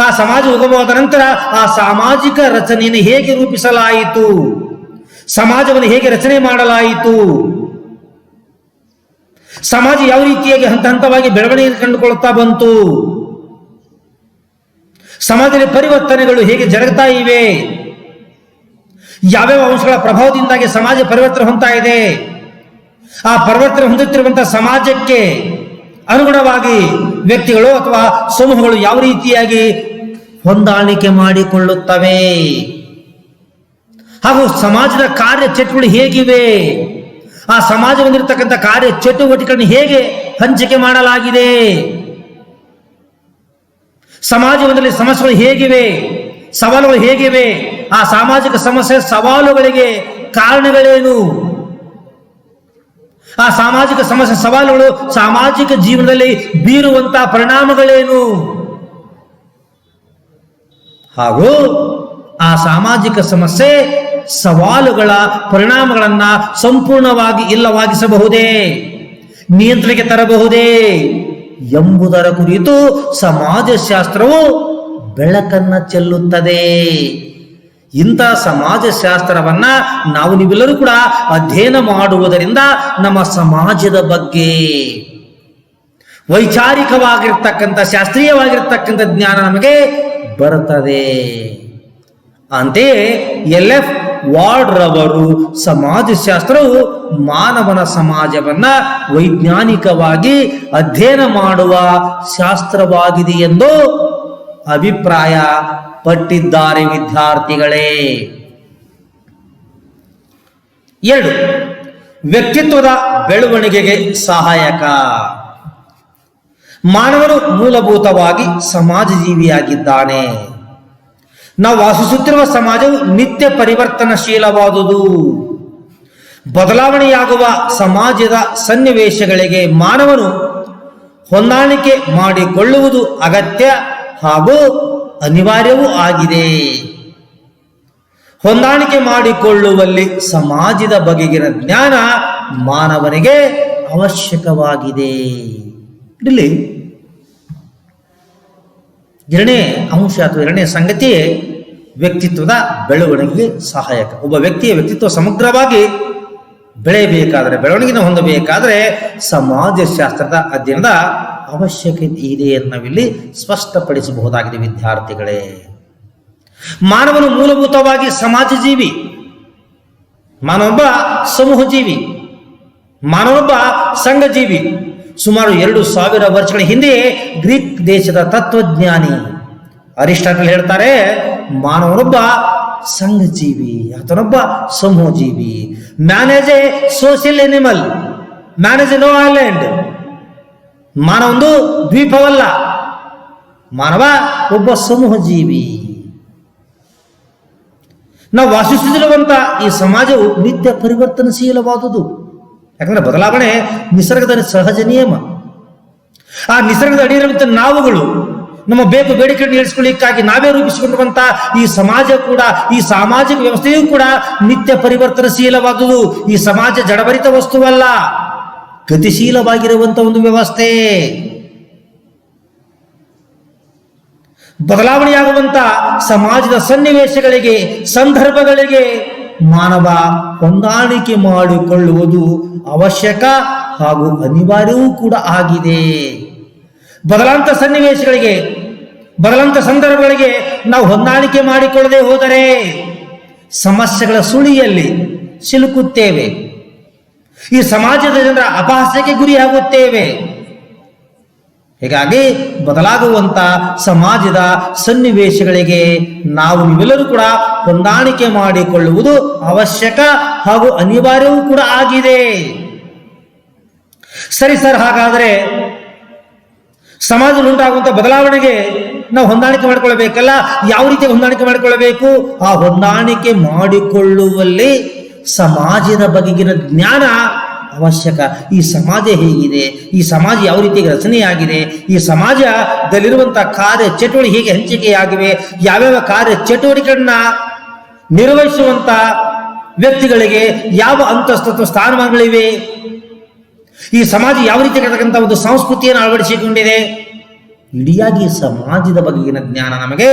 Speaker 1: ಆ ಸಮಾಜ ಉಗಮವಾದ ನಂತರ ಆ ಸಾಮಾಜಿಕ ರಚನೆಯನ್ನು ಹೇಗೆ ರೂಪಿಸಲಾಯಿತು, ಸಮಾಜವನ್ನು ಹೇಗೆ ರಚನೆ ಮಾಡಲಾಯಿತು, ಸಮಾಜ ಯಾವ ರೀತಿಯಾಗಿ ಹಂತ ಹಂತವಾಗಿ ಬೆಳವಣಿಗೆ ಕಂಡುಕೊಳ್ಳುತ್ತಾ ಬಂತು, ಸಮಾಜದಲ್ಲಿ ಪರಿವರ್ತನೆಗಳು ಹೇಗೆ ಜರುಗುತ್ತಾ ಇವೆ, ಯಾವ್ಯಾವ ಅಂಶಗಳ ಪ್ರಭಾವದಿಂದಾಗಿ ಸಮಾಜ ಪರಿವರ್ತನೆ ಹೊಂದ್ತಾ ಇದೆ, ಆ ಪರಿವರ್ತನೆ ಹೊಂದುತ್ತಿರುವಂತಹ ಸಮಾಜಕ್ಕೆ ಅನುಗುಣವಾಗಿ ವ್ಯಕ್ತಿಗಳು ಅಥವಾ ಸಮೂಹಗಳು ಯಾವ ರೀತಿಯಾಗಿ ಹೊಂದಾಣಿಕೆ ಮಾಡಿಕೊಳ್ಳುತ್ತವೆ, ಹಾಗೂ ಸಮಾಜದ ಕಾರ್ಯ ಚಟುವಟಿಕೆಗಳು ಹೇಗಿವೆ, ಆ ಸಮಾಜ ಹೊಂದಿರತಕ್ಕಂಥ ಕಾರ್ಯ ಚಟುವಟಿಕೆಗಳನ್ನು ಹೇಗೆ ಹಂಚಿಕೆ ಮಾಡಲಾಗಿದೆ, ಸಮಾಜದಲ್ಲಿ ಸಮಸ್ಯೆಗಳು ಹೇಗಿವೆ, ಸವಾಲುಗಳು ಹೇಗಿವೆ, ಆ ಸಾಮಾಜಿಕ ಸಮಸ್ಯೆ ಸವಾಲುಗಳಿಗೆ ಕಾರಣಗಳೇನು, ಆ ಸಾಮಾಜಿಕ ಸಮಸ್ಯೆ ಸವಾಲುಗಳು ಸಾಮಾಜಿಕ ಜೀವನದಲ್ಲಿ ಬೀರುವಂತಹ ಪರಿಣಾಮಗಳೇನು, ಹಾಗೂ ಆ ಸಾಮಾಜಿಕ ಸಮಸ್ಯೆ ಸವಾಲುಗಳ ಪರಿಣಾಮಗಳನ್ನ ಸಂಪೂರ್ಣವಾಗಿ ಇಲ್ಲವಾಗಿಸಬಹುದೇ, ನಿಯಂತ್ರಣಕ್ಕೆ ತರಬಹುದೇ ಎಂಬುದರ ಕುರಿತು ಸಮಾಜಶಾಸ್ತ್ರವು ಬೆಳಕನ್ನ ಚೆಲ್ಲುತ್ತದೆ. ಇಂಥ ಸಮಾಜಶಾಸ್ತ್ರವನ್ನ ನಾವು ನೀವೆಲ್ಲರೂ ಕೂಡ ಅಧ್ಯಯನ ಮಾಡುವುದರಿಂದ ನಮ್ಮ ಸಮಾಜದ ಬಗ್ಗೆ ವೈಚಾರಿಕವಾಗಿರ್ತಕ್ಕಂಥ ಶಾಸ್ತ್ರೀಯವಾಗಿರ್ತಕ್ಕಂಥ ಜ್ಞಾನ ನಮಗೆ ಬರುತ್ತದೆ. ಅಂತೆಯೇ LF ವಾರ್ಡ್ ರವರು ಸಮಾಜಶಾಸ್ತ್ರವು ಮಾನವನ ಸಮಾಜವನ್ನ ವೈಜ್ಞಾನಿಕವಾಗಿ ಅಧ್ಯಯನ ಮಾಡುವ ಶಾಸ್ತ್ರವಾಗಿದೆ ಎಂದು ಅಭಿಪ್ರಾಯ ಪಟ್ಟಿದ್ದಾರೆ. ವಿದ್ಯಾರ್ಥಿಗಳೇ, 2 ವ್ಯಕ್ತಿತ್ವದ ಬೆಳವಣಿಗೆಗೆ ಸಹಾಯಕ. ಮಾನವನು ಮೂಲಭೂತವಾಗಿ ಸಮಾಜ ಜೀವಿಯಾಗಿದ್ದಾನೆ. ನಾವು ವಾಸಿಸುತ್ತಿರುವ ಸಮಾಜವು ನಿತ್ಯ ಪರಿವರ್ತನಶೀಲವಾದುದು. ಬದಲಾವಣೆಯಾಗುವ ಸಮಾಜದ ಸನ್ನಿವೇಶಗಳಿಗೆ ಮಾನವನು ಹೊಂದಾಣಿಕೆ ಮಾಡಿಕೊಳ್ಳುವುದು ಅಗತ್ಯ ಹಾಗೂ ಅನಿವಾರ್ಯವೂ ಆಗಿದೆ. ಹೊಂದಾಣಿಕೆ ಮಾಡಿಕೊಳ್ಳುವಲ್ಲಿ ಸಮಾಜದ ಬಗೆಗಿನ ಜ್ಞಾನ ಮಾನವನಿಗೆ ಅವಶ್ಯಕವಾಗಿದೆ. ಇಲ್ಲಿ ಎರಡನೇ ಅಂಶ ಅಥವಾ ಎರಡನೇ ಸಂಗತಿ ವ್ಯಕ್ತಿತ್ವದ ಬೆಳವಣಿಗೆಗೆ ಸಹಾಯಕ. ಒಬ್ಬ ವ್ಯಕ್ತಿಯ ವ್ಯಕ್ತಿತ್ವ ಸಮಗ್ರವಾಗಿ ಬೆಳೆಯಬೇಕಾದರೆ, ಬೆಳವಣಿಗೆಯನ್ನು ಹೊಂದಬೇಕಾದರೆ ಸಮಾಜಶಾಸ್ತ್ರದ ಅಧ್ಯಯನದ ಅವಶ್ಯಕತೆ ಇದೆ ಎನ್ನುವಿಲ್ಲಿ ಸ್ಪಷ್ಟಪಡಿಸಬಹುದಾಗಿದೆ. ವಿದ್ಯಾರ್ಥಿಗಳೇ, ಮಾನವನು ಮೂಲಭೂತವಾಗಿ ಸಮಾಜ ಜೀವಿ, ಮಾನವೊಬ್ಬ ಸಮೂಹ ಜೀವಿ, ಮಾನವೊಬ್ಬ ಸಂಘ ಜೀವಿ. ಸುಮಾರು 2000 ವರ್ಷಗಳ ಹಿಂದೆ ಗ್ರೀಕ್ ದೇಶದ ತತ್ವಜ್ಞಾನಿ ಅರಿಸ್ಟಾಟಲ್ ಹೇಳ್ತಾರೆ, ಮಾನವನೊಬ್ಬ ಸಂಘ ಜೀವಿ, ಆತನೊಬ್ಬ ಸಮೂಹ ಜೀವಿ. Man as a social animal, man as a no island. ಮಾನವ ಒಂದು ದ್ವೀಪವಲ್ಲ, ಮಾನವ ಒಬ್ಬ ಸಮೂಹ ಜೀವಿ. ನಾವು ವಾಸಿಸುತ್ತಿರುವಂತ ಈ ಸಮಾಜವು ನಿತ್ಯ ಪರಿವರ್ತನಶೀಲವಾದುದು. ಯಾಕಂದ್ರೆ ಬದಲಾವಣೆ ನಿಸರ್ಗದ ಸಹಜ ನಿಯಮ. ಆ ನಿಸರ್ಗದ ಅಡಿಯಿರುವಂತಹ ನಾವುಗಳು ನಮ್ಮ ಬೇಡಿಕೆಯನ್ನು ಈಡೇರಿಸಿಕೊಳ್ಳಿಕ್ಕಾಗಿ ನಾವೇ ರೂಪಿಸಿಕೊಂಡಿರುವಂತ ಈ ಸಮಾಜ ಕೂಡ, ಈ ಸಾಮಾಜಿಕ ವ್ಯವಸ್ಥೆಯೂ ಕೂಡ ನಿತ್ಯ ಪರಿವರ್ತನಶೀಲವಾದುದು. ಈ ಸಮಾಜ ಜಡಭರಿತ ವಸ್ತುವಲ್ಲ, ಗತಿಶೀಲವಾಗಿರುವಂತ ಒಂದು ವ್ಯವಸ್ಥೆ. ಬದಲಾವಣೆಯಾಗುವಂತ ಸಮಾಜದ ಸನ್ನಿವೇಶಗಳಿಗೆ, ಸಂದರ್ಭಗಳಿಗೆ ಮಾನವ ಹೊಂದಾಣಿಕೆ ಮಾಡಿಕೊಳ್ಳುವುದು ಅವಶ್ಯಕ ಹಾಗೂ ಅನಿವಾರ್ಯವೂ ಕೂಡ ಆಗಿದೆ. ಬದಲಾಂತ ಸನ್ನಿವೇಶಗಳಿಗೆ, ಬದಲಾಂತ ಸಂದರ್ಭಗಳಿಗೆ ನಾವು ಹೊಂದಾಣಿಕೆ ಮಾಡಿಕೊಳ್ಳದೆ ಹೋದರೆ ಸಮಸ್ಯೆಗಳ ಸುಳಿಯಲ್ಲಿ ಸಿಲುಕುತ್ತೇವೆ. ಈ ಸಮಾಜದ ಜನರ ಅಪಹಾಸ್ಯಕ್ಕೆ ಗುರಿಯಾಗುತ್ತೇವೆ. ಹೀಗಾಗಿ ಬದಲಾಗುವಂತ ಸಮಾಜದ ಸನ್ನಿವೇಶಗಳಿಗೆ ನಾವು ನೀವೆಲ್ಲರೂ ಕೂಡ ಹೊಂದಾಣಿಕೆ ಮಾಡಿಕೊಳ್ಳುವುದು ಅವಶ್ಯಕ ಹಾಗೂ ಅನಿವಾರ್ಯವೂ ಕೂಡ ಆಗಿದೆ. ಸರಿ ಸರ್, ಹಾಗಾದರೆ ಸಮಾಜದಲ್ಲಿ ಉಂಟಾಗುವಂತ ಬದಲಾವಣೆಗೆ ನಾವು ಹೊಂದಾಣಿಕೆ ಮಾಡಿಕೊಳ್ಳಬೇಕಲ್ಲ. ಯಾವ ರೀತಿ ಹೊಂದಾಣಿಕೆ ಮಾಡಿಕೊಳ್ಳಬೇಕು? ಆ ಹೊಂದಾಣಿಕೆ ಮಾಡಿಕೊಳ್ಳುವಲ್ಲಿ ಸಮಾಜದ ಬಗೆಗಿನ ಜ್ಞಾನ ಅವಶ್ಯಕ. ಈ ಸಮಾಜ ಹೇಗಿದೆ, ಈ ಸಮಾಜ ಯಾವ ರೀತಿಯಾಗಿ ರಚನೆಯಾಗಿದೆ, ಈ ಸಮಾಜದಲ್ಲಿರುವಂತಹ ಕಾರ್ಯ ಚಟುವಟಿಕೆ ಹೇಗೆ ಹಂಚಿಕೆಯಾಗಿವೆ, ಯಾವ್ಯಾವ ಕಾರ್ಯ ಚಟುವಟಿಕೆಗಳನ್ನ ನಿರ್ವಹಿಸುವಂತ ವ್ಯಕ್ತಿಗಳಿಗೆ ಯಾವ ಅಂತಸ್ತು ಅಥವಾ ಸ್ಥಾನಮಾನಗಳಿವೆ, ಈ ಸಮಾಜ ಯಾವ ರೀತಿಯಾಗಿರ್ತಕ್ಕಂಥ ಒಂದು ಸಂಸ್ಕೃತಿಯನ್ನು ಅಳವಡಿಸಿಕೊಂಡಿದೆ, ಇಡಿಯಾಗಿ ಸಮಾಜದ ಬಗೆಗಿನ ಜ್ಞಾನ ನಮಗೆ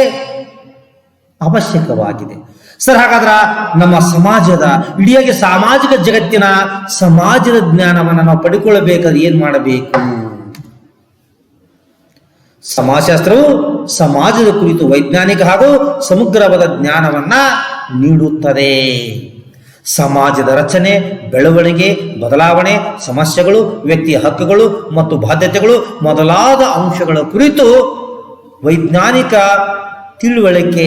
Speaker 1: ಅವಶ್ಯಕವಾಗಿದೆ. ಸರ್, ಹಾಗಾದ್ರೆ ನಮ್ಮ ಸಮಾಜದ ಇಡಿಯಾಗಿ ಸಾಮಾಜಿಕ ಜಗತ್ತಿನ ಸಮಾಜದ ಜ್ಞಾನವನ್ನು ನಾವು ಪಡೆದುಕೊಳ್ಳಬೇಕಾದ್ರೆ ಏನ್ ಮಾಡಬೇಕು? ಸಮಾಜಶಾಸ್ತ್ರವು ಸಮಾಜದ ಕುರಿತು ವೈಜ್ಞಾನಿಕ ಹಾಗೂ ಸಮಗ್ರವಾದ ಜ್ಞಾನವನ್ನ ನೀಡುತ್ತದೆ. ಸಮಾಜದ ರಚನೆ, ಬೆಳವಣಿಗೆ, ಬದಲಾವಣೆ, ಸಮಸ್ಯೆಗಳು, ವ್ಯಕ್ತಿಯ ಹಕ್ಕುಗಳು ಮತ್ತು ಬಾಧ್ಯತೆಗಳು ಮೊದಲಾದ ಅಂಶಗಳ ಕುರಿತು ವೈಜ್ಞಾನಿಕ ತಿಳುವಳಿಕೆ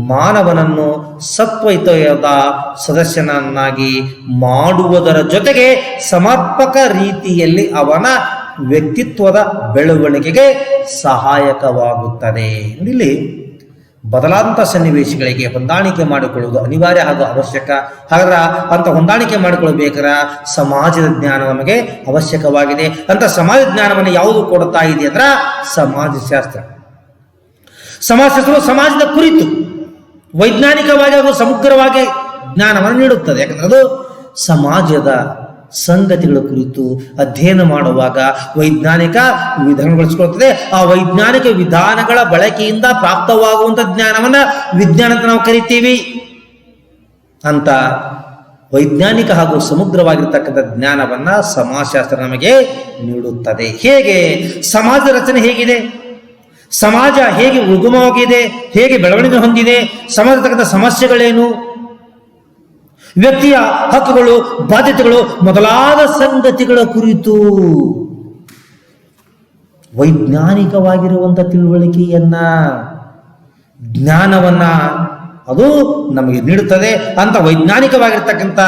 Speaker 1: ಮಾನವನನ್ನು ಸತ್ವಯುತವಾದ ಸದಸ್ಯನನ್ನಾಗಿ ಮಾಡುವುದರ ಜೊತೆಗೆ ಸಮರ್ಪಕ ರೀತಿಯಲ್ಲಿ ಅವನ ವ್ಯಕ್ತಿತ್ವದ ಬೆಳವಣಿಗೆಗೆ ಸಹಾಯಕವಾಗುತ್ತದೆ. ಇಲ್ಲಿ ಬದಲಾದಂಥ ಸನ್ನಿವೇಶಗಳಿಗೆ ಹೊಂದಾಣಿಕೆ ಮಾಡಿಕೊಳ್ಳುವುದು ಅನಿವಾರ್ಯ ಹಾಗೂ ಅವಶ್ಯಕ. ಹಾಗಾದ್ರೆ ಅಂತ ಹೊಂದಾಣಿಕೆ ಮಾಡಿಕೊಳ್ಳಬೇಕಾದ್ರೆ ಸಮಾಜದ ಜ್ಞಾನ ನಮಗೆ ಅವಶ್ಯಕವಾಗಿದೆ. ಅಂತ ಸಮಾಜ ಜ್ಞಾನವನ್ನು ಯಾವುದು ಕೊಡ್ತಾ ಇದೆ ಅಂದ್ರೆ ಸಮಾಜಶಾಸ್ತ್ರ. ಸಮಾಜಶಾಸ್ತ್ರವು ಸಮಾಜದ ಕುರಿತು ವೈಜ್ಞಾನಿಕವಾಗಿ ಹಾಗೂ ಸಮಗ್ರವಾಗಿ ಜ್ಞಾನವನ್ನು ನೀಡುತ್ತದೆ. ಯಾಕಂದ್ರೆ ಅದು ಸಮಾಜದ ಸಂಗತಿಗಳ ಕುರಿತು ಅಧ್ಯಯನ ಮಾಡುವಾಗ ವೈಜ್ಞಾನಿಕ ವಿಧಾನಗೊಳಿಸಿಕೊಳ್ಳುತ್ತದೆ. ಆ ವೈಜ್ಞಾನಿಕ ವಿಧಾನಗಳ ಬಳಕೆಯಿಂದ ಪ್ರಾಪ್ತವಾಗುವಂತ ಜ್ಞಾನವನ್ನ ವಿಜ್ಞಾನ ಅಂತ ನಾವು ಕರಿತೀವಿ. ಅಂತ ವೈಜ್ಞಾನಿಕ ಹಾಗೂ ಸಮಗ್ರವಾಗಿರ್ತಕ್ಕಂಥ ಜ್ಞಾನವನ್ನ ಸಮಾಜಶಾಸ್ತ್ರ ನಮಗೆ ನೀಡುತ್ತದೆ. ಹೇಗೆ ಸಮಾಜದ ರಚನೆ ಹೇಗಿದೆ, ಸಮಾಜ ಹೇಗೆ ಉಗಮವಾಗಿದೆ, ಹೇಗೆ ಬೆಳವಣಿಗೆ ಹೊಂದಿದೆ, ಸಮಾಜದ ಸಮಸ್ಯೆಗಳೇನು, ವ್ಯಕ್ತಿಯ ಹಕ್ಕುಗಳು, ಬಾಧ್ಯತೆಗಳು ಮೊದಲಾದ ಸಂಗತಿಗಳ ಕುರಿತು ವೈಜ್ಞಾನಿಕವಾಗಿರುವಂಥ ತಿಳುವಳಿಕೆಯನ್ನ, ಜ್ಞಾನವನ್ನ ಅದು ನಮಗೆ ನೀಡುತ್ತದೆ. ಅಂತ ವೈಜ್ಞಾನಿಕವಾಗಿರ್ತಕ್ಕಂಥ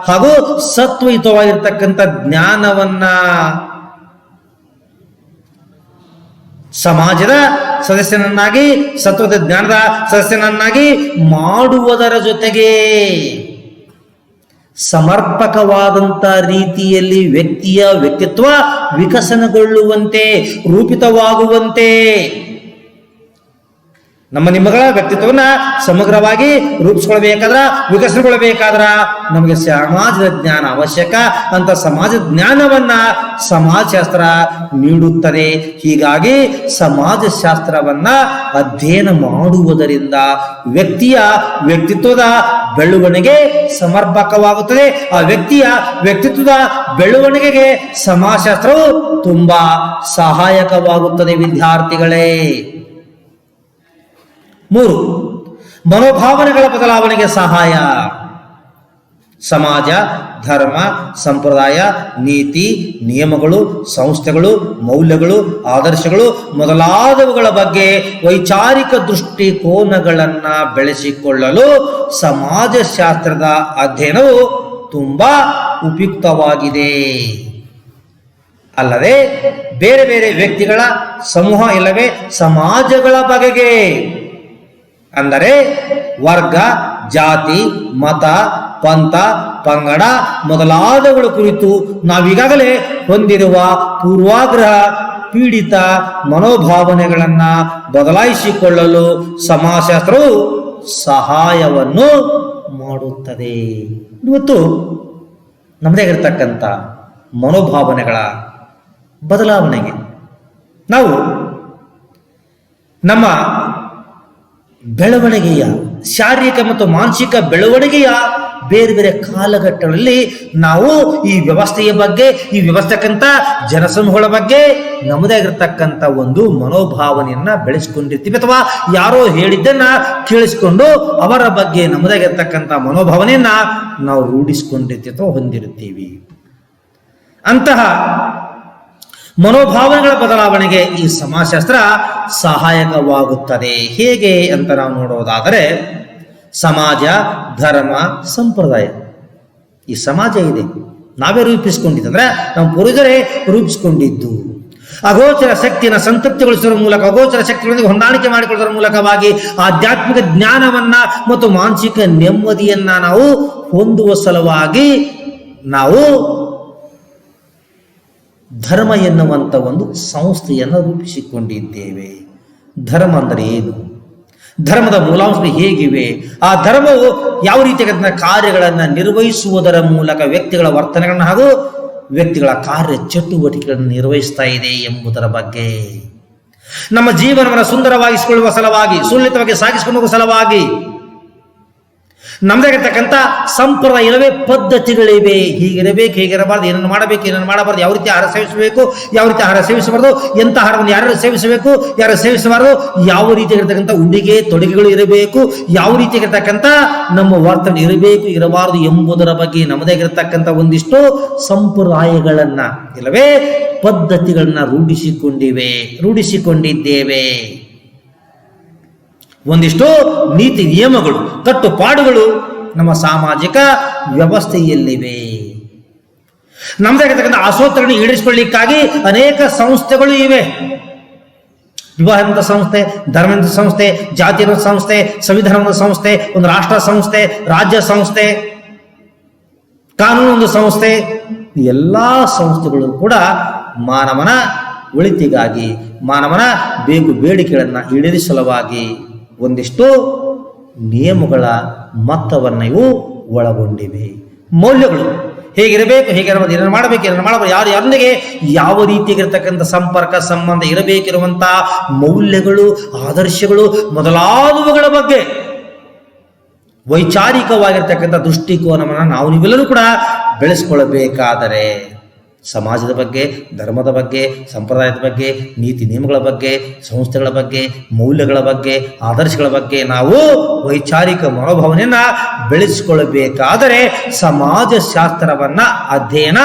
Speaker 1: ಹಾಗೂ ಸತ್ವಯುತವಾಗಿರ್ತಕ್ಕಂಥ ಜ್ಞಾನವನ್ನ ಸಮಾಜದ ಸದಸ್ಯನನ್ನಾಗಿ, ಸತ್ವದ ಜ್ಞಾನದ ಸದಸ್ಯನನ್ನಾಗಿ ಮಾಡುವುದರ ಜೊತೆಗೆ ಸಮರ್ಪಕವಾದಂಥ ರೀತಿಯಲ್ಲಿ ವ್ಯಕ್ತಿಯ ವ್ಯಕ್ತಿತ್ವ ವಿಕಸನಗೊಳ್ಳುವಂತೆ, ರೂಪಿತವಾಗುವಂತೆ ನಮ್ಮ ನಿಮ್ಮಗಳ ವ್ಯಕ್ತಿತ್ವವನ್ನ ಸಮಗ್ರವಾಗಿ ರೂಪಿಸ್ಕೊಳ್ಬೇಕಾದ್ರ ವಿಕಸನಗೊಳ್ಳಬೇಕಾದ್ರ ನಮಗೆ ಸಮಾಜದ ಜ್ಞಾನ ಅವಶ್ಯಕ. ಅಂತ ಸಮಾಜ ಜ್ಞಾನವನ್ನ ಸಮಾಜಶಾಸ್ತ್ರ ನೀಡುತ್ತದೆ. ಹೀಗಾಗಿ ಸಮಾಜಶಾಸ್ತ್ರವನ್ನ ಅಧ್ಯಯನ ಮಾಡುವುದರಿಂದ ವ್ಯಕ್ತಿಯ ವ್ಯಕ್ತಿತ್ವದ ಬೆಳವಣಿಗೆ ಸಮರ್ಪಕವಾಗುತ್ತದೆ. ಆ ವ್ಯಕ್ತಿಯ ವ್ಯಕ್ತಿತ್ವದ ಬೆಳವಣಿಗೆಗೆ ಸಮಾಜಶಾಸ್ತ್ರವು ತುಂಬಾ ಸಹಾಯಕವಾಗುತ್ತದೆ ವಿದ್ಯಾರ್ಥಿಗಳೇ. 3. ಮನೋಭಾವನೆಗಳ ಬದಲಾವಣೆಗೆ ಸಹಾಯ. ಸಮಾಜ, ಧರ್ಮ, ಸಂಪ್ರದಾಯ, ನೀತಿ, ನಿಯಮಗಳು, ಸಂಸ್ಥೆಗಳು, ಮೌಲ್ಯಗಳು, ಆದರ್ಶಗಳು ಮೊದಲಾದವುಗಳ ಬಗ್ಗೆ ವೈಚಾರಿಕ ದೃಷ್ಟಿಕೋನಗಳನ್ನು ಬೆಳೆಸಿಕೊಳ್ಳಲು ಸಮಾಜಶಾಸ್ತ್ರದ ಅಧ್ಯಯನವು ತುಂಬಾ ಉಪಯುಕ್ತವಾಗಿದೆ. ಅಲ್ಲದೆ ಬೇರೆ ಬೇರೆ ವ್ಯಕ್ತಿಗಳ ಸಮೂಹ ಇಲ್ಲವೇ ಸಮಾಜಗಳ ಬಗೆಗೆ, ಅಂದರೆ ವರ್ಗ, ಜಾತಿ, ಮತ, ಪಂಥ, ಪಂಗಡ ಮೊದಲಾದವುಗಳ ಕುರಿತು ನಾವೀಗಾಗಲೇ ಹೊಂದಿರುವ ಪೂರ್ವಾಗ್ರಹ ಪೀಡಿತ ಮನೋಭಾವನೆಗಳನ್ನು ಬದಲಾಯಿಸಿಕೊಳ್ಳಲು ಸಮಾಜಶಾಸ್ತ್ರವು ಸಹಾಯವನ್ನು ಮಾಡುತ್ತದೆ. ಇವತ್ತು ನಮ್ಮದಾಗಿರ್ತಕ್ಕಂಥ ಮನೋಭಾವನೆಗಳ ಬದಲಾವಣೆಗೆ ನಾವು ನಮ್ಮ ಬೆಳವಣಿಗೆಯ ಶಾರೀರಿಕ ಮತ್ತು ಮಾನಸಿಕ ಬೆಳವಣಿಗೆಯ ಬೇರೆ ಬೇರೆ ಕಾಲಘಟ್ಟಗಳಲ್ಲಿ ನಾವು ಈ ವ್ಯವಸ್ಥೆಯ ಬಗ್ಗೆ, ಈ ವ್ಯವಸ್ಥೆಕ್ಕಂಥ ಜನಸಮೂಹಗಳ ಬಗ್ಗೆ ನಮ್ಮದೇ ಆಗಿರ್ತಕ್ಕಂಥ ಒಂದು ಮನೋಭಾವನೆಯನ್ನ ಬೆಳೆಸ್ಕೊಂಡಿರ್ತೀವಿ, ಅಥವಾ ಯಾರೋ ಹೇಳಿದ್ದನ್ನ ಕೇಳಿಸ್ಕೊಂಡು ಅವರ ಬಗ್ಗೆ ನಮ್ಮದೇ ಆಗಿರ್ತಕ್ಕಂಥ ಮನೋಭಾವನೆಯನ್ನ ನಾವು ರೂಢಿಸ್ಕೊಂಡಿರ್ತೀವಿ ಅಥವಾ ಹೊಂದಿರುತ್ತೀವಿ. ಅಂತಹ ಮನೋಭಾವನೆಗಳ ಬದಲಾವಣೆಗೆ ಈ ಸಮಾಜಶಾಸ್ತ್ರ ಸಹಾಯಕವಾಗುತ್ತದೆ. ಹೇಗೆ ಅಂತ ನಾವು ನೋಡೋದಾದರೆ, ಸಮಾಜ, ಧರ್ಮ, ಸಂಪ್ರದಾಯ, ಈ ಸಮಾಜ ಇದೆ ನಾವೇ ರೂಪಿಸಿಕೊಂಡಿದ್ದು, ಅಂದ್ರೆ ನಮ್ಮ ಪೂರ್ವಜರೇ ರೂಪಿಸಿಕೊಂಡಿದ್ದು. ಅಗೋಚರ ಶಕ್ತಿಯನ್ನು ಸಂತೃಪ್ತಿಗೊಳಿಸುವ ಮೂಲಕ, ಅಗೋಚರ ಶಕ್ತಿಗಳೊಂದಿಗೆ ಹೊಂದಾಣಿಕೆ ಮಾಡಿಕೊಳ್ಳುವುದರ ಮೂಲಕವಾಗಿ ಆಧ್ಯಾತ್ಮಿಕ ಜ್ಞಾನವನ್ನ ಮತ್ತು ಮಾನಸಿಕ ನೆಮ್ಮದಿಯನ್ನ ನಾವು ಹೊಂದುವ ಸಲುವಾಗಿ ನಾವು ಧರ್ಮ ಎನ್ನುವಂಥ ಒಂದು ಸಂಸ್ಥೆಯನ್ನು ರೂಪಿಸಿಕೊಂಡಿದ್ದೇವೆ. ಧರ್ಮ ಅಂದರೆ ಏನು? ಧರ್ಮದ ಮೂಲಾಂಶಗಳು ಹೇಗಿವೆ? ಆ ಧರ್ಮವು ಯಾವ ರೀತಿಯ ಕಾರ್ಯಗಳನ್ನು ನಿರ್ವಹಿಸುವುದರ ಮೂಲಕ ವ್ಯಕ್ತಿಗಳ ವರ್ತನೆಗಳನ್ನು ಹಾಗೂ ವ್ಯಕ್ತಿಗಳ ಕಾರ್ಯ ಚಟುವಟಿಕೆಗಳನ್ನು ನಿರ್ವಹಿಸ್ತಾ ಇದೆ ಎಂಬುದರ ಬಗ್ಗೆ, ನಮ್ಮ ಜೀವನವನ್ನು ಸುಂದರವಾಗಿಸಿಕೊಳ್ಳುವ ಸಲುವಾಗಿ, ಸುಲಲಿತವಾಗಿ ಸಾಗಿಸಿಕೊಂಡು ಹೋಗುವ ಸಲುವಾಗಿ ನಮ್ದಾಗಿರ್ತಕ್ಕಂಥ ಸಂಪ್ರದಾಯ ಇಲ್ಲವೇ ಪದ್ಧತಿಗಳಿವೆ. ಹೀಗಿರಬೇಕು, ಹೀಗಿರಬಾರ್ದು, ಏನನ್ನು ಮಾಡಬೇಕು, ಏನನ್ನು ಮಾಡಬಾರ್ದು, ಯಾವ ರೀತಿ ಆಹಾರ ಸೇವಿಸಬೇಕು, ಯಾವ ರೀತಿ ಆಹಾರ ಸೇವಿಸಬಾರ್ದು, ಎಂಥ ಆಹಾರವನ್ನು ಯಾರು ಸೇವಿಸಬೇಕು, ಯಾರು ಸೇವಿಸಬಾರ್ದು, ಯಾವ ರೀತಿಯಾಗಿರ್ತಕ್ಕಂಥ ಉಡುಗೆ ತೊಡುಗೆಗಳು ಇರಬೇಕು, ಯಾವ ರೀತಿಯಾಗಿರ್ತಕ್ಕಂಥ ನಮ್ಮ ವರ್ತನೆ ಇರಬೇಕು, ಇರಬಾರದು ಎಂಬುದರ ಬಗ್ಗೆ ನಮ್ಮದಾಗಿರ್ತಕ್ಕಂಥ ಒಂದಿಷ್ಟು ಸಂಪ್ರದಾಯಗಳನ್ನ ಇಲ್ಲವೇ ಪದ್ಧತಿಗಳನ್ನ ರೂಢಿಸಿಕೊಂಡಿದ್ದೇವೆ. ಒಂದಿಷ್ಟು ನೀತಿ ನಿಯಮಗಳು, ಕಟ್ಟುಪಾಡುಗಳು ನಮ್ಮ ಸಾಮಾಜಿಕ ವ್ಯವಸ್ಥೆಯಲ್ಲಿವೆ. ನಮ್ಮದಾಗಿರ್ತಕ್ಕಂಥ ಆಸೋತ್ತರಗಳನ್ನು ಈಡೇರಿಸಿಕೊಳ್ಳಿಕ್ಕಾಗಿ ಅನೇಕ ಸಂಸ್ಥೆಗಳು ಇವೆ. ವಿವಾಹದ ಸಂಸ್ಥೆ, ಧರ್ಮದ ಸಂಸ್ಥೆ, ಜಾತಿಯ ಸಂಸ್ಥೆ, ಸಂವಿಧಾನದ ಸಂಸ್ಥೆ, ಒಂದು ರಾಷ್ಟ್ರ ಸಂಸ್ಥೆ, ರಾಜ್ಯ ಸಂಸ್ಥೆ, ಕಾನೂನು ಒಂದು ಸಂಸ್ಥೆ. ಎಲ್ಲಾ ಸಂಸ್ಥೆಗಳು ಕೂಡ ಮಾನವನ ಒಳಿತಿಗಾಗಿ, ಮಾನವನ ಬೇಡಿಕೆಗಳನ್ನು ಈಡೇರಿಸಲುವಾಗಿ ಒಂದಿಷ್ಟು ನಿಯಮಗಳ ಮೊತ್ತವನ್ನು ಇವು ಒಳಗೊಂಡಿವೆ. ಮೌಲ್ಯಗಳು ಹೇಗಿರಬೇಕು, ಹೇಗಿರಬಾರ್ದು, ಏನನ್ನು ಮಾಡಬೇಕು, ಏನನ್ನು ಮಾಡಬಾರ್ದು, ಯಾರೊಂದಿಗೆ ಯಾವ ರೀತಿಯಾಗಿರ್ತಕ್ಕಂಥ ಸಂಪರ್ಕ ಸಂಬಂಧ ಇರಬೇಕಿರುವಂತಹ ಮೌಲ್ಯಗಳು, ಆದರ್ಶಗಳು ಮೊದಲಾದವುಗಳ ಬಗ್ಗೆ ವೈಚಾರಿಕವಾಗಿರ್ತಕ್ಕಂಥ ದೃಷ್ಟಿಕೋನವನ್ನು ನಾವು ನೀವೆಲ್ಲರೂ ಕೂಡ ಬೆಳೆಸ್ಕೊಳ್ಬೇಕಾದರೆ ಸಮಾಜದ ಬಗ್ಗೆ, ಧರ್ಮದ ಬಗ್ಗೆ, ಸಂಪ್ರದಾಯದ ಬಗ್ಗೆ, ನೀತಿ ನಿಯಮಗಳ ಬಗ್ಗೆ, ಸಂಸ್ಥೆಗಳ ಬಗ್ಗೆ, ಮೌಲ್ಯಗಳ ಬಗ್ಗೆ, ಆದರ್ಶಗಳ ಬಗ್ಗೆ ನಾವು ವೈಚಾರಿಕ ಮನೋಭಾವನೆಯನ್ನ ಬೆಳೆಸಿಕೊಳ್ಳಬೇಕಾದರೆ ಸಮಾಜಶಾಸ್ತ್ರವನ್ನ ಅಧ್ಯಯನ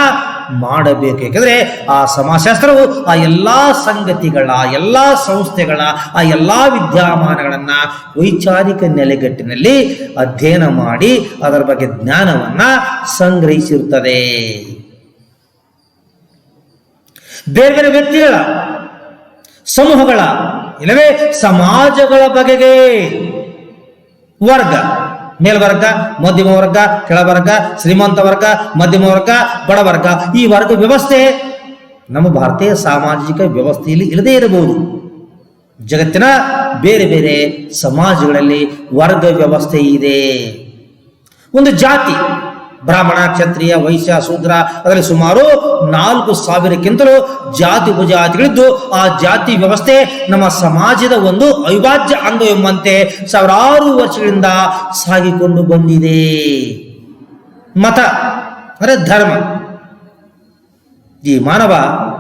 Speaker 1: ಮಾಡಬೇಕು. ಯಾಕಂದ್ರೆ ಆ ಸಮಾಜಶಾಸ್ತ್ರವು ಆ ಎಲ್ಲಾ ಸಂಗತಿಗಳ, ಎಲ್ಲಾ ಸಂಸ್ಥೆಗಳ, ಆ ಎಲ್ಲಾ ವಿದ್ಯಮಾನಗಳನ್ನ ವೈಚಾರಿಕ ನೆಲೆಗಟ್ಟಿನಲ್ಲಿ ಅಧ್ಯಯನ ಮಾಡಿ ಅದರ ಬಗ್ಗೆ ಜ್ಞಾನವನ್ನ ಸಂಗ್ರಹಿಸಿರುತ್ತದೆ. ಬೇರೆ ಬೇರೆ ವ್ಯಕ್ತಿಗಳ, ಸಮೂಹಗಳ ಇಲ್ಲವೇ ಸಮಾಜಗಳ ಬಗೆಗೆ ವರ್ಗ, ಮೇಲ್ವರ್ಗ, ಮಧ್ಯಮ ವರ್ಗ, ಕೆಳವರ್ಗ, ಶ್ರೀಮಂತ ವರ್ಗ, ಮಧ್ಯಮ ವರ್ಗ, ಬಡವರ್ಗ, ಈ ವರ್ಗ ವ್ಯವಸ್ಥೆ ನಮ್ಮ ಭಾರತೀಯ ಸಾಮಾಜಿಕ ವ್ಯವಸ್ಥೆಯಲ್ಲಿ ಇಲ್ಲದೇ ಇರಬಹುದು. ಜಗತ್ತಿನ ಬೇರೆ ಬೇರೆ ಸಮಾಜಗಳಲ್ಲಿ ವರ್ಗ ವ್ಯವಸ್ಥೆ ಇದೆ. ಒಂದು ಜಾತಿ, ಬ್ರಾಹ್ಮಣ, ಕ್ಷತ್ರಿಯ, ವೈಶ್ಯ, ಶೂದ್ರ, ಅದರಲ್ಲಿ ಸುಮಾರು 4,000ಕ್ಕಿಂತಲೂ ಜಾತಿ ಉಪಜಾತಿಗಳಿದ್ದು ಆ ಜಾತಿ ವ್ಯವಸ್ಥೆ ನಮ್ಮ ಸಮಾಜದ ಒಂದು ಅವಿಭಾಜ್ಯ ಅಂಗ ಎಂಬಂತೆ ಸಾವಿರಾರು ವರ್ಷಗಳಿಂದ ಸಾಗಿಕೊಂಡು ಬಂದಿದೆ. ಮತ ಅಂದರೆ ಧರ್ಮ, ಈ ಮಾನವ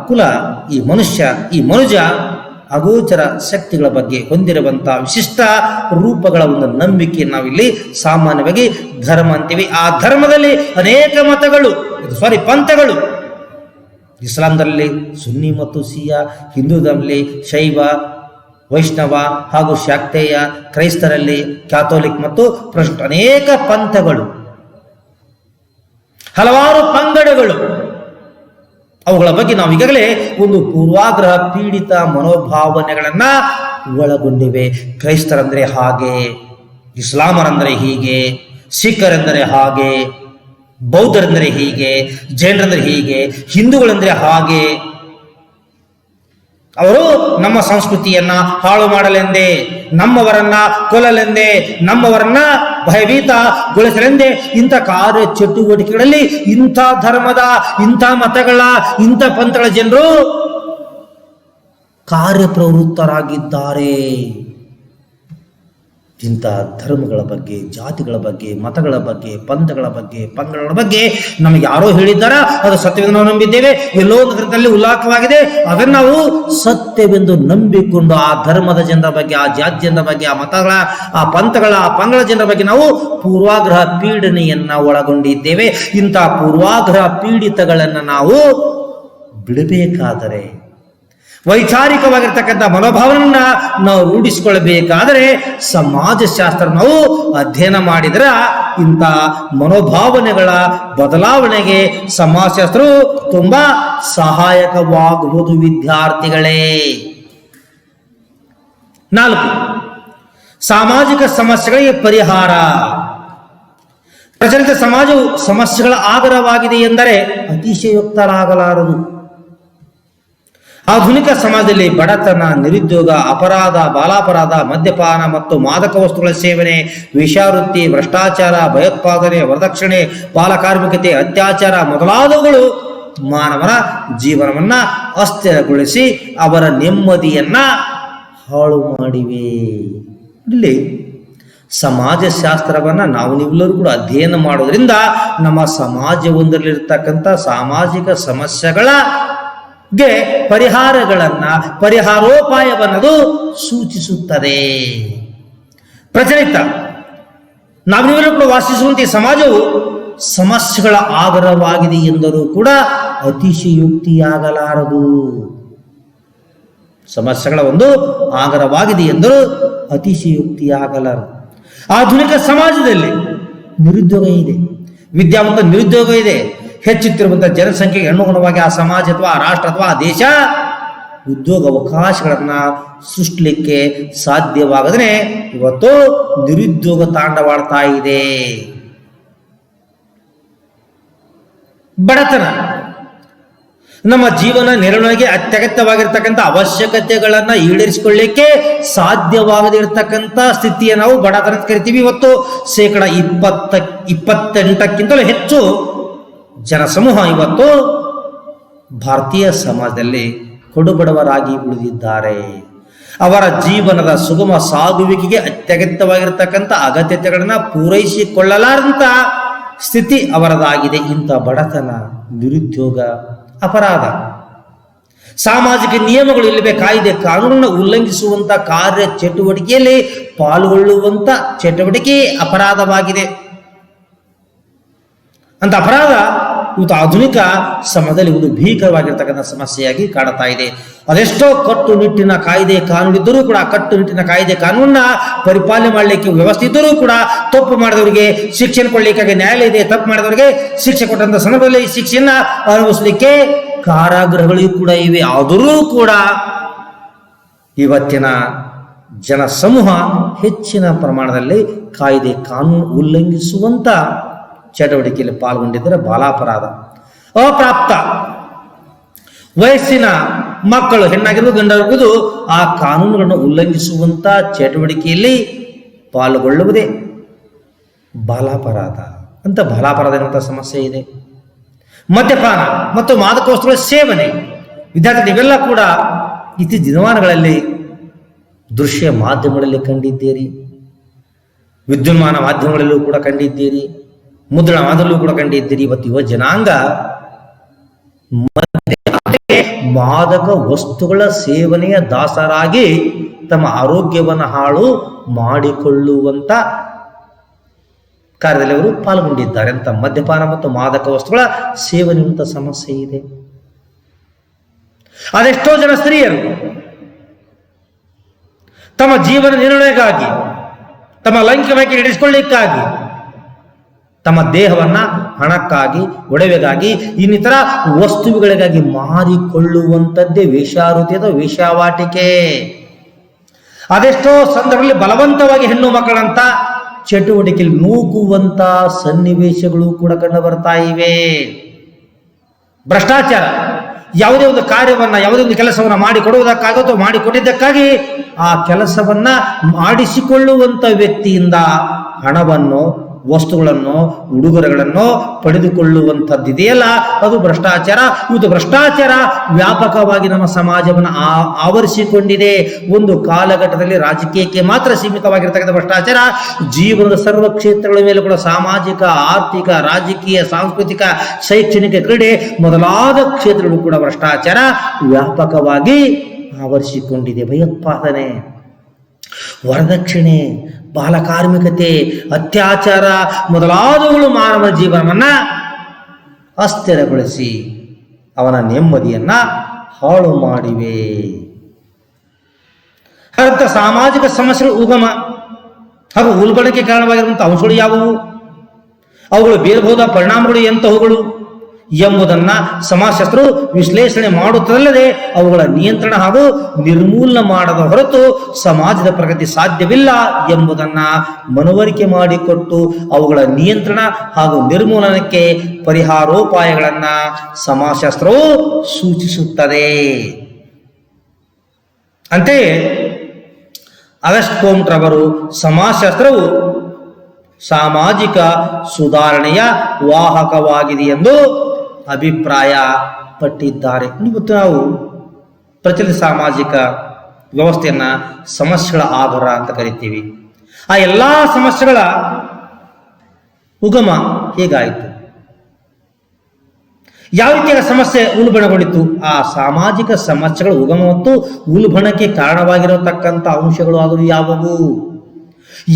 Speaker 1: ಕುಲ, ಈ ಮನುಷ್ಯ, ಈ ಮನುಜ ಅಗೋಚರ ಶಕ್ತಿಗಳ ಬಗ್ಗೆ ಹೊಂದಿರುವಂತಹ ವಿಶಿಷ್ಟ ರೂಪಗಳ ಒಂದು ನಂಬಿಕೆ ನಾವಿಲ್ಲಿ ಸಾಮಾನ್ಯವಾಗಿ ಧರ್ಮ ಅಂತೀವಿ. ಆ ಧರ್ಮದಲ್ಲಿ ಅನೇಕ ಮತಗಳು, ಪಂಥಗಳು. ಇಸ್ಲಾಂದಲ್ಲಿ ಸುನ್ನಿ ಮತ್ತು ಸಿಯಾ, ಹಿಂದೂದಲ್ಲಿ ಶೈವ, ವೈಷ್ಣವ ಹಾಗೂ ಶಾಕ್ತೇಯ, ಕ್ರೈಸ್ತರಲ್ಲಿ ಕ್ಯಾಥೋಲಿಕ್ ಮತ್ತು ಪ್ರೊಟೆಸ್ಟೆಂಟ್, ಅನೇಕ ಪಂಥಗಳು, ಹಲವಾರು ಪಂಗಡಗಳು. ಅವುಗಳ ಬಗ್ಗೆ ನಾವು ಈಗಾಗಲೇ ಒಂದು ಪೂರ್ವಾಗ್ರಹ ಪೀಡಿತ ಮನೋಭಾವನೆಗಳನ್ನ ಒಳಗೊಂಡಿವೆ. ಕ್ರೈಸ್ತರಂದ್ರೆ ಹಾಗೆ, ಇಸ್ಲಾಮರಂದರೆ ಹೀಗೆ, ಸಿಖ್ಖರೆಂದರೆ ಹಾಗೆ, ಬೌದ್ಧರೆಂದರೆ ಹೀಗೆ, ಜೈನರೆಂದರೆ ಹೀಗೆ, ಹಿಂದೂಗಳೆಂದರೆ ಹಾಗೆ. ಅವರು ನಮ್ಮ ಸಂಸ್ಕೃತಿಯನ್ನ ಹಾಳು ಮಾಡಲೆಂದೇ, ನಮ್ಮವರನ್ನ ಕೊಲ್ಲಲೆಂದೇ, ನಮ್ಮವರನ್ನ ಭಯಭೀತಗೊಳಿಸಲೆಂದೇ ಇಂಥ ಕಾರ್ಯ ಚಟುವಟಿಕೆಗಳಲ್ಲಿ ಇಂಥ ಧರ್ಮದ, ಇಂಥ ಮತಗಳ, ಇಂಥ ಪಂಥಗಳ ಜನರು ಕಾರ್ಯಪ್ರವೃತ್ತರಾಗಿದ್ದಾರೆ. ಇಂಥ ಧರ್ಮಗಳ ಬಗ್ಗೆ, ಜಾತಿಗಳ ಬಗ್ಗೆ, ಮತಗಳ ಬಗ್ಗೆ, ಪಂಥಗಳ ಬಗ್ಗೆ, ಪಂಗಡಗಳ ಬಗ್ಗೆ ನಮಗೆ ಯಾರೋ ಹೇಳಿದ್ದಾರ, ಅದು ಸತ್ಯವೆಂದು ನಾವು ನಂಬಿದ್ದೇವೆ. ಎಲ್ಲೋ ಒಂದು ಗ್ರಂಥದಲ್ಲಿ ಉಲ್ಲೇಖವಾಗಿದೆ, ಅದನ್ನು ನಾವು ಸತ್ಯವೆಂದು ನಂಬಿಕೊಂಡು ಆ ಧರ್ಮದ ಜನರ ಬಗ್ಗೆ, ಆ ಜಾತಿ ಜನರ ಬಗ್ಗೆ, ಆ ಮತಗಳ, ಆ ಪಂಥಗಳ, ಆ ಪಂಗಡ ಜನರ ಬಗ್ಗೆ ನಾವು ಪೂರ್ವಾಗ್ರಹ ಪೀಡನೆಯನ್ನ ಒಳಗೊಂಡಿದ್ದೇವೆ. ಇಂಥ ಪೂರ್ವಾಗ್ರಹ ಪೀಡಿತಗಳನ್ನು ನಾವು ಬಿಡಬೇಕಾದರೆ, ವೈಚಾರಿಕವಾಗಿರ್ತಕ್ಕಂಥ ಮನೋಭಾವನನ್ನ ನಾವು ರೂಢಿಸಿಕೊಳ್ಳಬೇಕಾದರೆ ಸಮಾಜಶಾಸ್ತ್ರ ನಾವು ಅಧ್ಯಯನ ಮಾಡಿದರೆ ಇಂಥ ಮನೋಭಾವನೆಗಳ ಬದಲಾವಣೆಗೆ ಸಮಾಜಶಾಸ್ತ್ರವು ತುಂಬಾ ಸಹಾಯಕವಾಗುವುದು ವಿದ್ಯಾರ್ಥಿಗಳೇ. 4, ಸಾಮಾಜಿಕ ಸಮಸ್ಯೆಗಳಿಗೆ ಪರಿಹಾರ. ಪ್ರಚಲಿತ ಸಮಾಜವು ಸಮಸ್ಯೆಗಳ ಆಗರವಾಗಿದೆ ಎಂದರೆ ಅತಿಶಯೋಕ್ತರಾಗಲಾರದು. ಆಧುನಿಕ ಸಮಾಜದಲ್ಲಿ ಬಡತನ, ನಿರುದ್ಯೋಗ, ಅಪರಾಧ, ಬಾಲಾಪರಾಧ, ಮದ್ಯಪಾನ ಮತ್ತು ಮಾದಕ ವಸ್ತುಗಳ ಸೇವನೆ, ವೇಶ್ಯಾವೃತ್ತಿ, ಭ್ರಷ್ಟಾಚಾರ, ಭಯೋತ್ಪಾದನೆ, ವರದಕ್ಷಿಣೆ, ಬಾಲಕಾರ್ಮಿಕತೆ, ಅತ್ಯಾಚಾರ ಮೊದಲಾದವುಗಳು ಮಾನವನ ಜೀವನವನ್ನ ಅಸ್ಥಿರಗೊಳಿಸಿ ಅವರ ನೆಮ್ಮದಿಯನ್ನ ಹಾಳು ಮಾಡಿವೆ. ಇಲ್ಲಿ ಸಮಾಜಶಾಸ್ತ್ರವನ್ನ ನಾವು ನೀವೆಲ್ಲರೂ ಕೂಡ ಅಧ್ಯಯನ ಮಾಡೋದ್ರಿಂದ ನಮ್ಮ ಸಮಾಜವೊಂದರಲ್ಲಿರ್ತಕ್ಕಂಥ ಸಾಮಾಜಿಕ ಸಮಸ್ಯೆಗಳ ಪರಿಹಾರೋಪಾಯವನ್ನದು ಸೂಚಿಸುತ್ತದೆ. ಪ್ರಚಲಿತ ನಾವೆಲ್ಲರೂ ಕೂಡ ವಾಸಿಸುವಂತೆ ಸಮಾಜವು ಸಮಸ್ಯೆಗಳ ಆಗರವಾಗಿದೆ ಎಂದರೂ ಕೂಡ ಅತಿಶಯೋಕ್ತಿಯಾಗಲಾರದು. ಸಮಸ್ಯೆಗಳ ಒಂದು ಆಗರವಾಗಿದೆ ಎಂದರೂ ಅತಿಶಯೋಕ್ತಿಯಾಗಲಾರದು. ಆಧುನಿಕ ಸಮಾಜದಲ್ಲಿ ನಿರುದ್ಯೋಗ ಇದೆ, ವಿದ್ಯಾವಂತ ನಿರುದ್ಯೋಗ ಇದೆ. ಹೆಚ್ಚುತ್ತಿರುವಂತಹ ಜನಸಂಖ್ಯೆಗೆ ಅನುಗುಣವಾಗಿ ಆ ಸಮಾಜ ಅಥವಾ ಆ ರಾಷ್ಟ್ರ ಅಥವಾ ಆ ದೇಶ ಉದ್ಯೋಗ ಅವಕಾಶಗಳನ್ನ ಸೃಷ್ಟಿಸಲಿಕ್ಕೆ ಸಾಧ್ಯವಾಗದೇ ಇವತ್ತು ನಿರುದ್ಯೋಗ ತಾಂಡವಾಡ್ತಾ ಇದೆ. ಬಡತನ ನಮ್ಮ ಜೀವನ ನಿರ್ವಹಣೆಗೆ ಅತ್ಯಗತ್ಯವಾಗಿರ್ತಕ್ಕಂಥ ಅವಶ್ಯಕತೆಗಳನ್ನ ಈಡೇರಿಸಿಕೊಳ್ಳಲಿಕ್ಕೆ ಸಾಧ್ಯವಾಗದೇ ಇರತಕ್ಕಂಥ ಸ್ಥಿತಿಯ ನಾವು ಬಡತನ ಕರಿತೀವಿ. ಇವತ್ತು 28%ಕ್ಕಿಂತಲೂ ಹೆಚ್ಚು ಜನಸಮೂಹ ಇವತ್ತು ಭಾರತೀಯ ಸಮಾಜದಲ್ಲಿ ಕಡುಬಡವರಾಗಿ ಉಳಿದಿದ್ದಾರೆ. ಅವರ ಜೀವನದ ಸುಗಮ ಸಾಗುವಿಕೆಗೆ ಅತ್ಯಗತ್ಯವಾಗಿರ್ತಕ್ಕಂಥ ಅಗತ್ಯತೆಗಳನ್ನ ಪೂರೈಸಿಕೊಳ್ಳಲಾರಂತ ಸ್ಥಿತಿ ಅವರದಾಗಿದೆ. ಇಂಥ ಬಡತನ, ನಿರುದ್ಯೋಗ, ಅಪರಾಧ, ಸಾಮಾಜಿಕ ನಿಯಮಗಳು ಇಲ್ಲವೇ ಕಾಯ್ದೆ ಕಾನೂನನ್ನು ಉಲ್ಲಂಘಿಸುವಂತ ಕಾರ್ಯ ಚಟುವಟಿಕೆಯಲ್ಲಿ ಪಾಲ್ಗೊಳ್ಳುವಂತ ಚಟುವಟಿಕೆ ಅಪರಾಧವಾಗಿದೆ. ಅಂತ ಅಪರಾಧ ಇವತ್ತು ಆಧುನಿಕ ಸಮಾಜದಲ್ಲಿ ಒಂದು ಭೀಕರವಾಗಿರ್ತಕ್ಕಂಥ ಸಮಸ್ಯೆಯಾಗಿ ಕಾಡುತ್ತಾ ಇದೆ. ಅದೆಷ್ಟೋ ಕಟ್ಟುನಿಟ್ಟಿನ ಕಾಯ್ದೆ ಕಾನೂನಿದ್ದರೂ ಕೂಡ ಕಟ್ಟುನಿಟ್ಟಿನ ಕಾಯ್ದೆ ಕಾನೂನನ್ನ ಪರಿಪಾಲನೆ ಮಾಡಲಿಕ್ಕೆ ವ್ಯವಸ್ಥೆ ಇದ್ದರೂ ಕೂಡ ತಪ್ಪು ಮಾಡಿದವರಿಗೆ ಶಿಕ್ಷೆ ಕೊಡಲಿಕ್ಕಾಗಿ ನ್ಯಾಯಾಲಯ ಇದೆ. ತಪ್ಪು ಮಾಡಿದವರಿಗೆ ಶಿಕ್ಷೆ ಕೊಟ್ಟಂತ ಸಂದರ್ಭದಲ್ಲಿ ಶಿಕ್ಷೆಯನ್ನ ಅನುಭವಿಸಲಿಕ್ಕೆ ಕಾರಾಗೃಹಗಳಿಗೂ ಕೂಡ ಇವೆ. ಆದರೂ ಕೂಡ ಇವತ್ತಿನ ಜನಸಮೂಹ ಹೆಚ್ಚಿನ ಪ್ರಮಾಣದಲ್ಲಿ ಕಾಯ್ದೆ ಕಾನೂನು ಉಲ್ಲಂಘಿಸುವಂತ ಚಟುವಟಿಕೆಯಲ್ಲಿ ಪಾಲ್ಗೊಂಡಿದ್ದರೆ ಬಾಲಾಪರಾಧ, ಅಪ್ರಾಪ್ತ ವಯಸ್ಸಿನ ಮಕ್ಕಳು ಹೆಣ್ಣಾಗಿರ್ಬೋದು ಗಂಡಾಗಿರ್ಬೋದು ಆ ಕಾನೂನುಗಳನ್ನು ಉಲ್ಲಂಘಿಸುವಂತ ಚಟುವಟಿಕೆಯಲ್ಲಿ ಪಾಲ್ಗೊಳ್ಳುವುದೇ ಬಾಲಾಪರಾಧ ಅಂತ ಬಾಲಾಪರಾಧ ಎನ್ನುವಂಥ ಸಮಸ್ಯೆ ಇದೆ. ಮದ್ಯಪಾನ ಮತ್ತು ಮಾದಕ ವಸ್ತುಗಳ ಸೇವನೆ ವಿದ್ಯಾರ್ಥಿ ಇವೆಲ್ಲ ಕೂಡ ಇತ್ತೀಚಿನ ದಿನಮಾನಗಳಲ್ಲಿ ದೃಶ್ಯ ಮಾಧ್ಯಮಗಳಲ್ಲಿ ಕಂಡಿದ್ದೀರಿ, ವಿದ್ಯುನ್ಮಾನ ಮಾಧ್ಯಮಗಳಲ್ಲೂ ಕೂಡ ಕಂಡಿದ್ದೀರಿ, ಮುದ್ರಣ ಮಾಧ್ಯಮದಲ್ಲೂ ಕೂಡ ಕಂಡಿದ್ದೀರಿ. ಇವತ್ತು ಯುವ ಜನಾಂಗ ಮಾದಕ ವಸ್ತುಗಳ ಸೇವನೆಯ ದಾಸರಾಗಿ ತಮ್ಮ ಆರೋಗ್ಯವನ್ನು ಹಾಳು ಮಾಡಿಕೊಳ್ಳುವಂತ ಕಾರ್ಯದಲ್ಲಿ ಅವರು ಪಾಲ್ಗೊಂಡಿದ್ದಾರೆ ಅಂತ. ಮದ್ಯಪಾನ ಮತ್ತು ಮಾದಕ ವಸ್ತುಗಳ ಸೇವನೆಯುವಂತ ಸಮಸ್ಯೆ ಇದೆ. ಅದೆಷ್ಟೋ ಜನ ಸ್ತ್ರೀಯರು ತಮ್ಮ ಜೀವನ ನಿರ್ಣಯಕ್ಕಾಗಿ, ತಮ್ಮ ಲೈಂಗಿಕವಾಗಿ ನಡೆಸಿಕೊಳ್ಳಿಕ್ಕಾಗಿ, ತಮ್ಮ ದೇಹವನ್ನ ಹಣಕ್ಕಾಗಿ, ಒಡವೆಗಾಗಿ, ಇನ್ನಿತರ ವಸ್ತುಗಳಿಗಾಗಿ ಮಾರಿಕೊಳ್ಳುವಂಥದ್ದೇ ವೇಶ್ಯಾವೃತ್ತಿ ಅಥವಾ ವೇಶ್ಯಾವಾಟಿಕೆ. ಅದೆಷ್ಟೋ ಸಂದರ್ಭದಲ್ಲಿ ಬಲವಂತವಾಗಿ ಹೆಣ್ಣು ಮಕ್ಕಳಂತ ಚಟುವಟಿಕೆಯಲ್ಲಿ ನೂಕುವಂತ ಸನ್ನಿವೇಶಗಳು ಕೂಡ ಕಂಡು ಬರ್ತಾ ಇವೆ. ಭ್ರಷ್ಟಾಚಾರ, ಯಾವುದೇ ಒಂದು ಕಾರ್ಯವನ್ನ, ಯಾವುದೇ ಒಂದು ಕೆಲಸವನ್ನ ಮಾಡಿಕೊಡುವುದಕ್ಕಾಗಿ ಅಥವಾ ಮಾಡಿಕೊಟ್ಟಿದ್ದಕ್ಕಾಗಿ ಆ ಕೆಲಸವನ್ನ ಮಾಡಿಸಿಕೊಳ್ಳುವಂತ ವ್ಯಕ್ತಿಯಿಂದ ಹಣವನ್ನು, ವಸ್ತುಗಳನ್ನು, ಉಡುಗೊರೆಗಳನ್ನು ಪಡೆದುಕೊಳ್ಳುವಂಥದ್ದಿದೆಯಲ್ಲ, ಅದು ಭ್ರಷ್ಟಾಚಾರ. ಇವತ್ತು ಭ್ರಷ್ಟಾಚಾರ ವ್ಯಾಪಕವಾಗಿ ನಮ್ಮ ಸಮಾಜವನ್ನು ಆವರಿಸಿಕೊಂಡಿದೆ. ಒಂದು ಕಾಲಘಟ್ಟದಲ್ಲಿ ರಾಜಕೀಯಕ್ಕೆ ಮಾತ್ರ ಸೀಮಿತವಾಗಿರ್ತಕ್ಕಂಥ ಭ್ರಷ್ಟಾಚಾರ ಜೀವನದ ಸರ್ವ ಕ್ಷೇತ್ರಗಳ ಮೇಲೆ ಕೂಡ, ಸಾಮಾಜಿಕ, ಆರ್ಥಿಕ, ರಾಜಕೀಯ, ಸಾಂಸ್ಕೃತಿಕ, ಶೈಕ್ಷಣಿಕ, ಕ್ರೀಡೆ ಮೊದಲಾದ ಕ್ಷೇತ್ರಗಳು ಕೂಡ ಭ್ರಷ್ಟಾಚಾರ ವ್ಯಾಪಕವಾಗಿ ಆವರಿಸಿಕೊಂಡಿದೆ. ಭಯೋತ್ಪಾದನೆ, ವರದಕ್ಷಿಣೆ, ಬಾಲಕಾರ್ಮಿಕತೆ, ಅತ್ಯಾಚಾರ ಮೊದಲಾದವುಗಳು ಮಾನವ ಜೀವನವನ್ನ ಅಸ್ಥಿರಗೊಳಿಸಿ ಅವನ ನೆಮ್ಮದಿಯನ್ನ ಹಾಳು ಮಾಡಿವೆ. ಅಂತ ಸಾಮಾಜಿಕ ಸಮಸ್ಯೆಗಳ ಉಗಮ ಹಾಗೂ ಉಲ್ಬಣಕ್ಕೆ ಕಾರಣವಾಗಿರುವಂತಹ ಅಂಶಗಳು ಯಾವುವು, ಅವುಗಳು ಬೀರಬಹುದಾದ ಪರಿಣಾಮಗಳು ಎಂತಹವುಗಳು ಎಂಬುದನ್ನ ಸಮಾಜಶಾಸ್ತ್ರವು ವಿಶ್ಲೇಷಣೆ ಮಾಡುತ್ತದಲ್ಲದೆ ಅವುಗಳ ನಿಯಂತ್ರಣ ಹಾಗೂ ನಿರ್ಮೂಲನ ಮಾಡದ ಹೊರತು ಸಮಾಜದ ಪ್ರಗತಿ ಸಾಧ್ಯವಿಲ್ಲ ಎಂಬುದನ್ನ ಮನವರಿಕೆ ಮಾಡಿಕೊಟ್ಟು ಅವುಗಳ ನಿಯಂತ್ರಣ ಹಾಗೂ ನಿರ್ಮೂಲನಕ್ಕೆ ಪರಿಹಾರೋಪಾಯಗಳನ್ನ ಸಮಾಜಶಾಸ್ತ್ರವು ಸೂಚಿಸುತ್ತದೆ. ಅಂತೆಯೇ ಅಗಸ್ಟ್ ಕೋಮ್ಟ್ ರವರು ಸಮಾಜಶಾಸ್ತ್ರವು ಸಾಮಾಜಿಕ ಸುಧಾರಣೆಯ ವಾಹಕವಾಗಿದೆ ಎಂದು ಅಭಿಪ್ರಾಯ ಪಟ್ಟಿದ್ದಾರೆ. ಇವತ್ತು ನಾವು ಪ್ರಚಲಿತ ಸಾಮಾಜಿಕ ವ್ಯವಸ್ಥೆಯನ್ನ ಸಮಸ್ಯೆಗಳ ಆಗರ ಅಂತ ಕರಿತೀವಿ. ಆ ಎಲ್ಲಾ ಸಮಸ್ಯೆಗಳ ಉಗಮ ಹೇಗಾಯಿತು, ಯಾವ ರೀತಿಯ ಸಮಸ್ಯೆ ಉಲ್ಬಣಗೊಂಡಿತು, ಆ ಸಾಮಾಜಿಕ ಸಮಸ್ಯೆಗಳ ಉಗಮ ಮತ್ತು ಉಲ್ಬಣಕ್ಕೆ ಕಾರಣವಾಗಿರತಕ್ಕಂಥ ಅಂಶಗಳು ಆದರೂ ಯಾವುವು,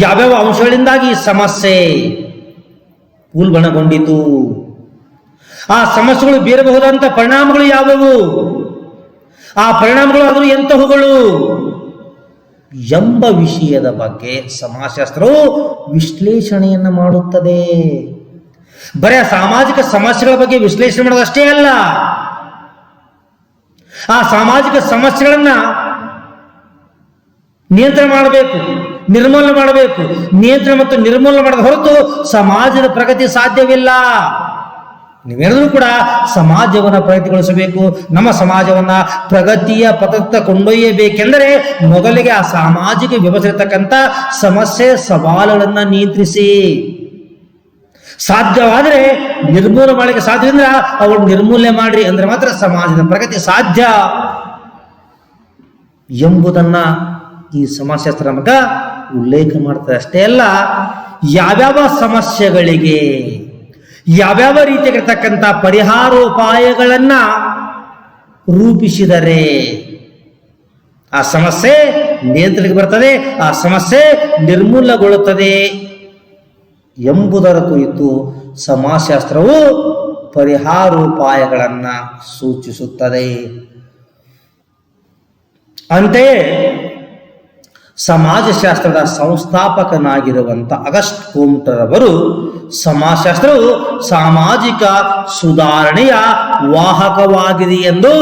Speaker 1: ಯಾವ್ಯಾವ ಅಂಶಗಳಿಂದಾಗಿ ಈ ಸಮಸ್ಯೆ ಉಲ್ಬಣಗೊಂಡಿತು, ಆ ಸಮಸ್ಯೆಗಳು ಬೀರಬಹುದಾದಂಥ ಪರಿಣಾಮಗಳು ಯಾವುವು, ಆ ಪರಿಣಾಮಗಳು ಆದರೂ ಎಂತಹವುಗಳು ಎಂಬ ವಿಷಯದ ಬಗ್ಗೆ ಸಮಾಜಶಾಸ್ತ್ರವು ವಿಶ್ಲೇಷಣೆಯನ್ನ ಮಾಡುತ್ತದೆ. ಬರೀ ಸಾಮಾಜಿಕ ಸಮಸ್ಯೆಗಳ ಬಗ್ಗೆ ವಿಶ್ಲೇಷಣೆ ಮಾಡೋದಷ್ಟೇ ಅಲ್ಲ, ಆ ಸಾಮಾಜಿಕ ಸಮಸ್ಯೆಗಳನ್ನ ನಿಯಂತ್ರಣ ಮಾಡಬೇಕು, ನಿರ್ಮೂಲನೆ ಮಾಡಬೇಕು. ನಿಯಂತ್ರಣ ಮತ್ತು ನಿರ್ಮೂಲನೆ ಮಾಡದ ಹೊರತು ಸಮಾಜದ ಪ್ರಗತಿ ಸಾಧ್ಯವಿಲ್ಲ. ನೀವೇನಾದರೂ ಕೂಡ ಸಮಾಜವನ್ನ ಪ್ರಗತಿಗೊಳಿಸಬೇಕು, ನಮ್ಮ ಸಮಾಜವನ್ನ ಪ್ರಗತಿಯ ಪಥದತ್ತ ಕೊಂಡೊಯ್ಯಬೇಕೆಂದರೆ ಮೊದಲಿಗೆ ಆ ಸಾಮಾಜಿಕ ವ್ಯವಸ್ಥೆ ಇರತಕ್ಕಂಥ ಸಮಸ್ಯೆ ಸವಾಲುಗಳನ್ನ ನಿಯಂತ್ರಿಸಿ, ಸಾಧ್ಯವಾದರೆ ನಿರ್ಮೂಲನೆ ಮಾಡಲಿಕ್ಕೆ ಸಾಧ್ಯವಿಲ್ಲ ಅವುಗಳನ್ನು ನಿರ್ಮೂಲನೆ ಮಾಡ್ರಿ ಅಂದ್ರೆ ಮಾತ್ರ ಸಮಾಜದ ಪ್ರಗತಿ ಸಾಧ್ಯ ಎಂಬುದನ್ನ ಈ ಸಮಾಜಶಾಸ್ತ್ರ ನಮಗ ಉಲ್ಲೇಖ ಮಾಡ್ತಾರೆ. ಅಷ್ಟೇ ಅಲ್ಲ, ಯಾವ್ಯಾವ ಸಮಸ್ಯೆಗಳಿಗೆ ಯಾವ್ಯಾವ ರೀತಿಯಾಗಿರ್ತಕ್ಕಂಥ ಪರಿಹಾರೋಪಾಯಗಳನ್ನ ರೂಪಿಸಿದರೆ ಆ ಸಮಸ್ಯೆ ನಿಯಂತ್ರಣಕ್ಕೆ ಬರ್ತದೆ, ಆ ಸಮಸ್ಯೆ ನಿರ್ಮೂಲಗೊಳ್ಳುತ್ತದೆ ಎಂಬುದರ ಕುರಿತು ಸಮಾಜಶಾಸ್ತ್ರವು ಪರಿಹಾರೋಪಾಯಗಳನ್ನ ಸೂಚಿಸುತ್ತದೆ. ಅಂತೆಯೇ ಸಮಾಜಶಾಸ್ತ್ರದ ಸಂಸ್ಥಾಪಕನಾಗಿರುವಂಥ ಅಗಸ್ಟ್ ಕೋಮ್ಟ್ ರವರು ಸಮಾಜಶಾಸ್ತ್ರವು ಸಾಮಾಜಿಕ ಸುಧಾರಣೆಯ ವಾಹಕವಾಗಿದೆ ಎಂದು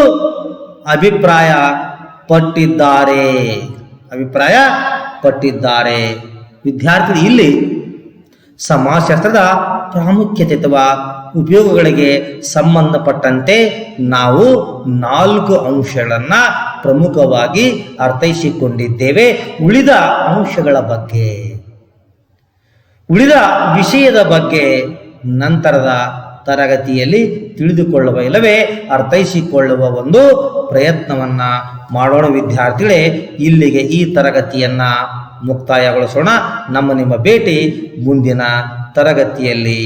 Speaker 1: ಅಭಿಪ್ರಾಯ ಪಟ್ಟಿದ್ದಾರೆ. ವಿದ್ಯಾರ್ಥಿಗಳು ಇಲ್ಲಿ ಸಮಾಜಶಾಸ್ತ್ರದ ಪ್ರಾಮುಖ್ಯತೆ ಅಥವಾ ಉಪಯೋಗಗಳಿಗೆ ಸಂಬಂಧಪಟ್ಟಂತೆ ನಾವು 4 ಅಂಶಗಳನ್ನು ಪ್ರಮುಖವಾಗಿ ಅರ್ಥೈಸಿಕೊಂಡಿದ್ದೇವೆ. ಉಳಿದ ಅಂಶಗಳ ಬಗ್ಗೆ, ಉಳಿದ ವಿಷಯದ ಬಗ್ಗೆ ನಂತರದ ತರಗತಿಯಲ್ಲಿ ತಿಳಿದುಕೊಳ್ಳುವ ಇಲ್ಲವೇ ಅರ್ಥೈಸಿಕೊಳ್ಳುವ ಒಂದು ಪ್ರಯತ್ನವನ್ನ ಮಾಡೋಣ ವಿದ್ಯಾರ್ಥಿಗಳೇ. ಇಲ್ಲಿಗೆ ಈ ತರಗತಿಯನ್ನ ಮುಕ್ತಾಯಗೊಳಿಸೋಣ. ನಿಮ್ಮ ಭೇಟಿ ಮುಂದಿನ ತರಗತಿಯಲ್ಲಿ.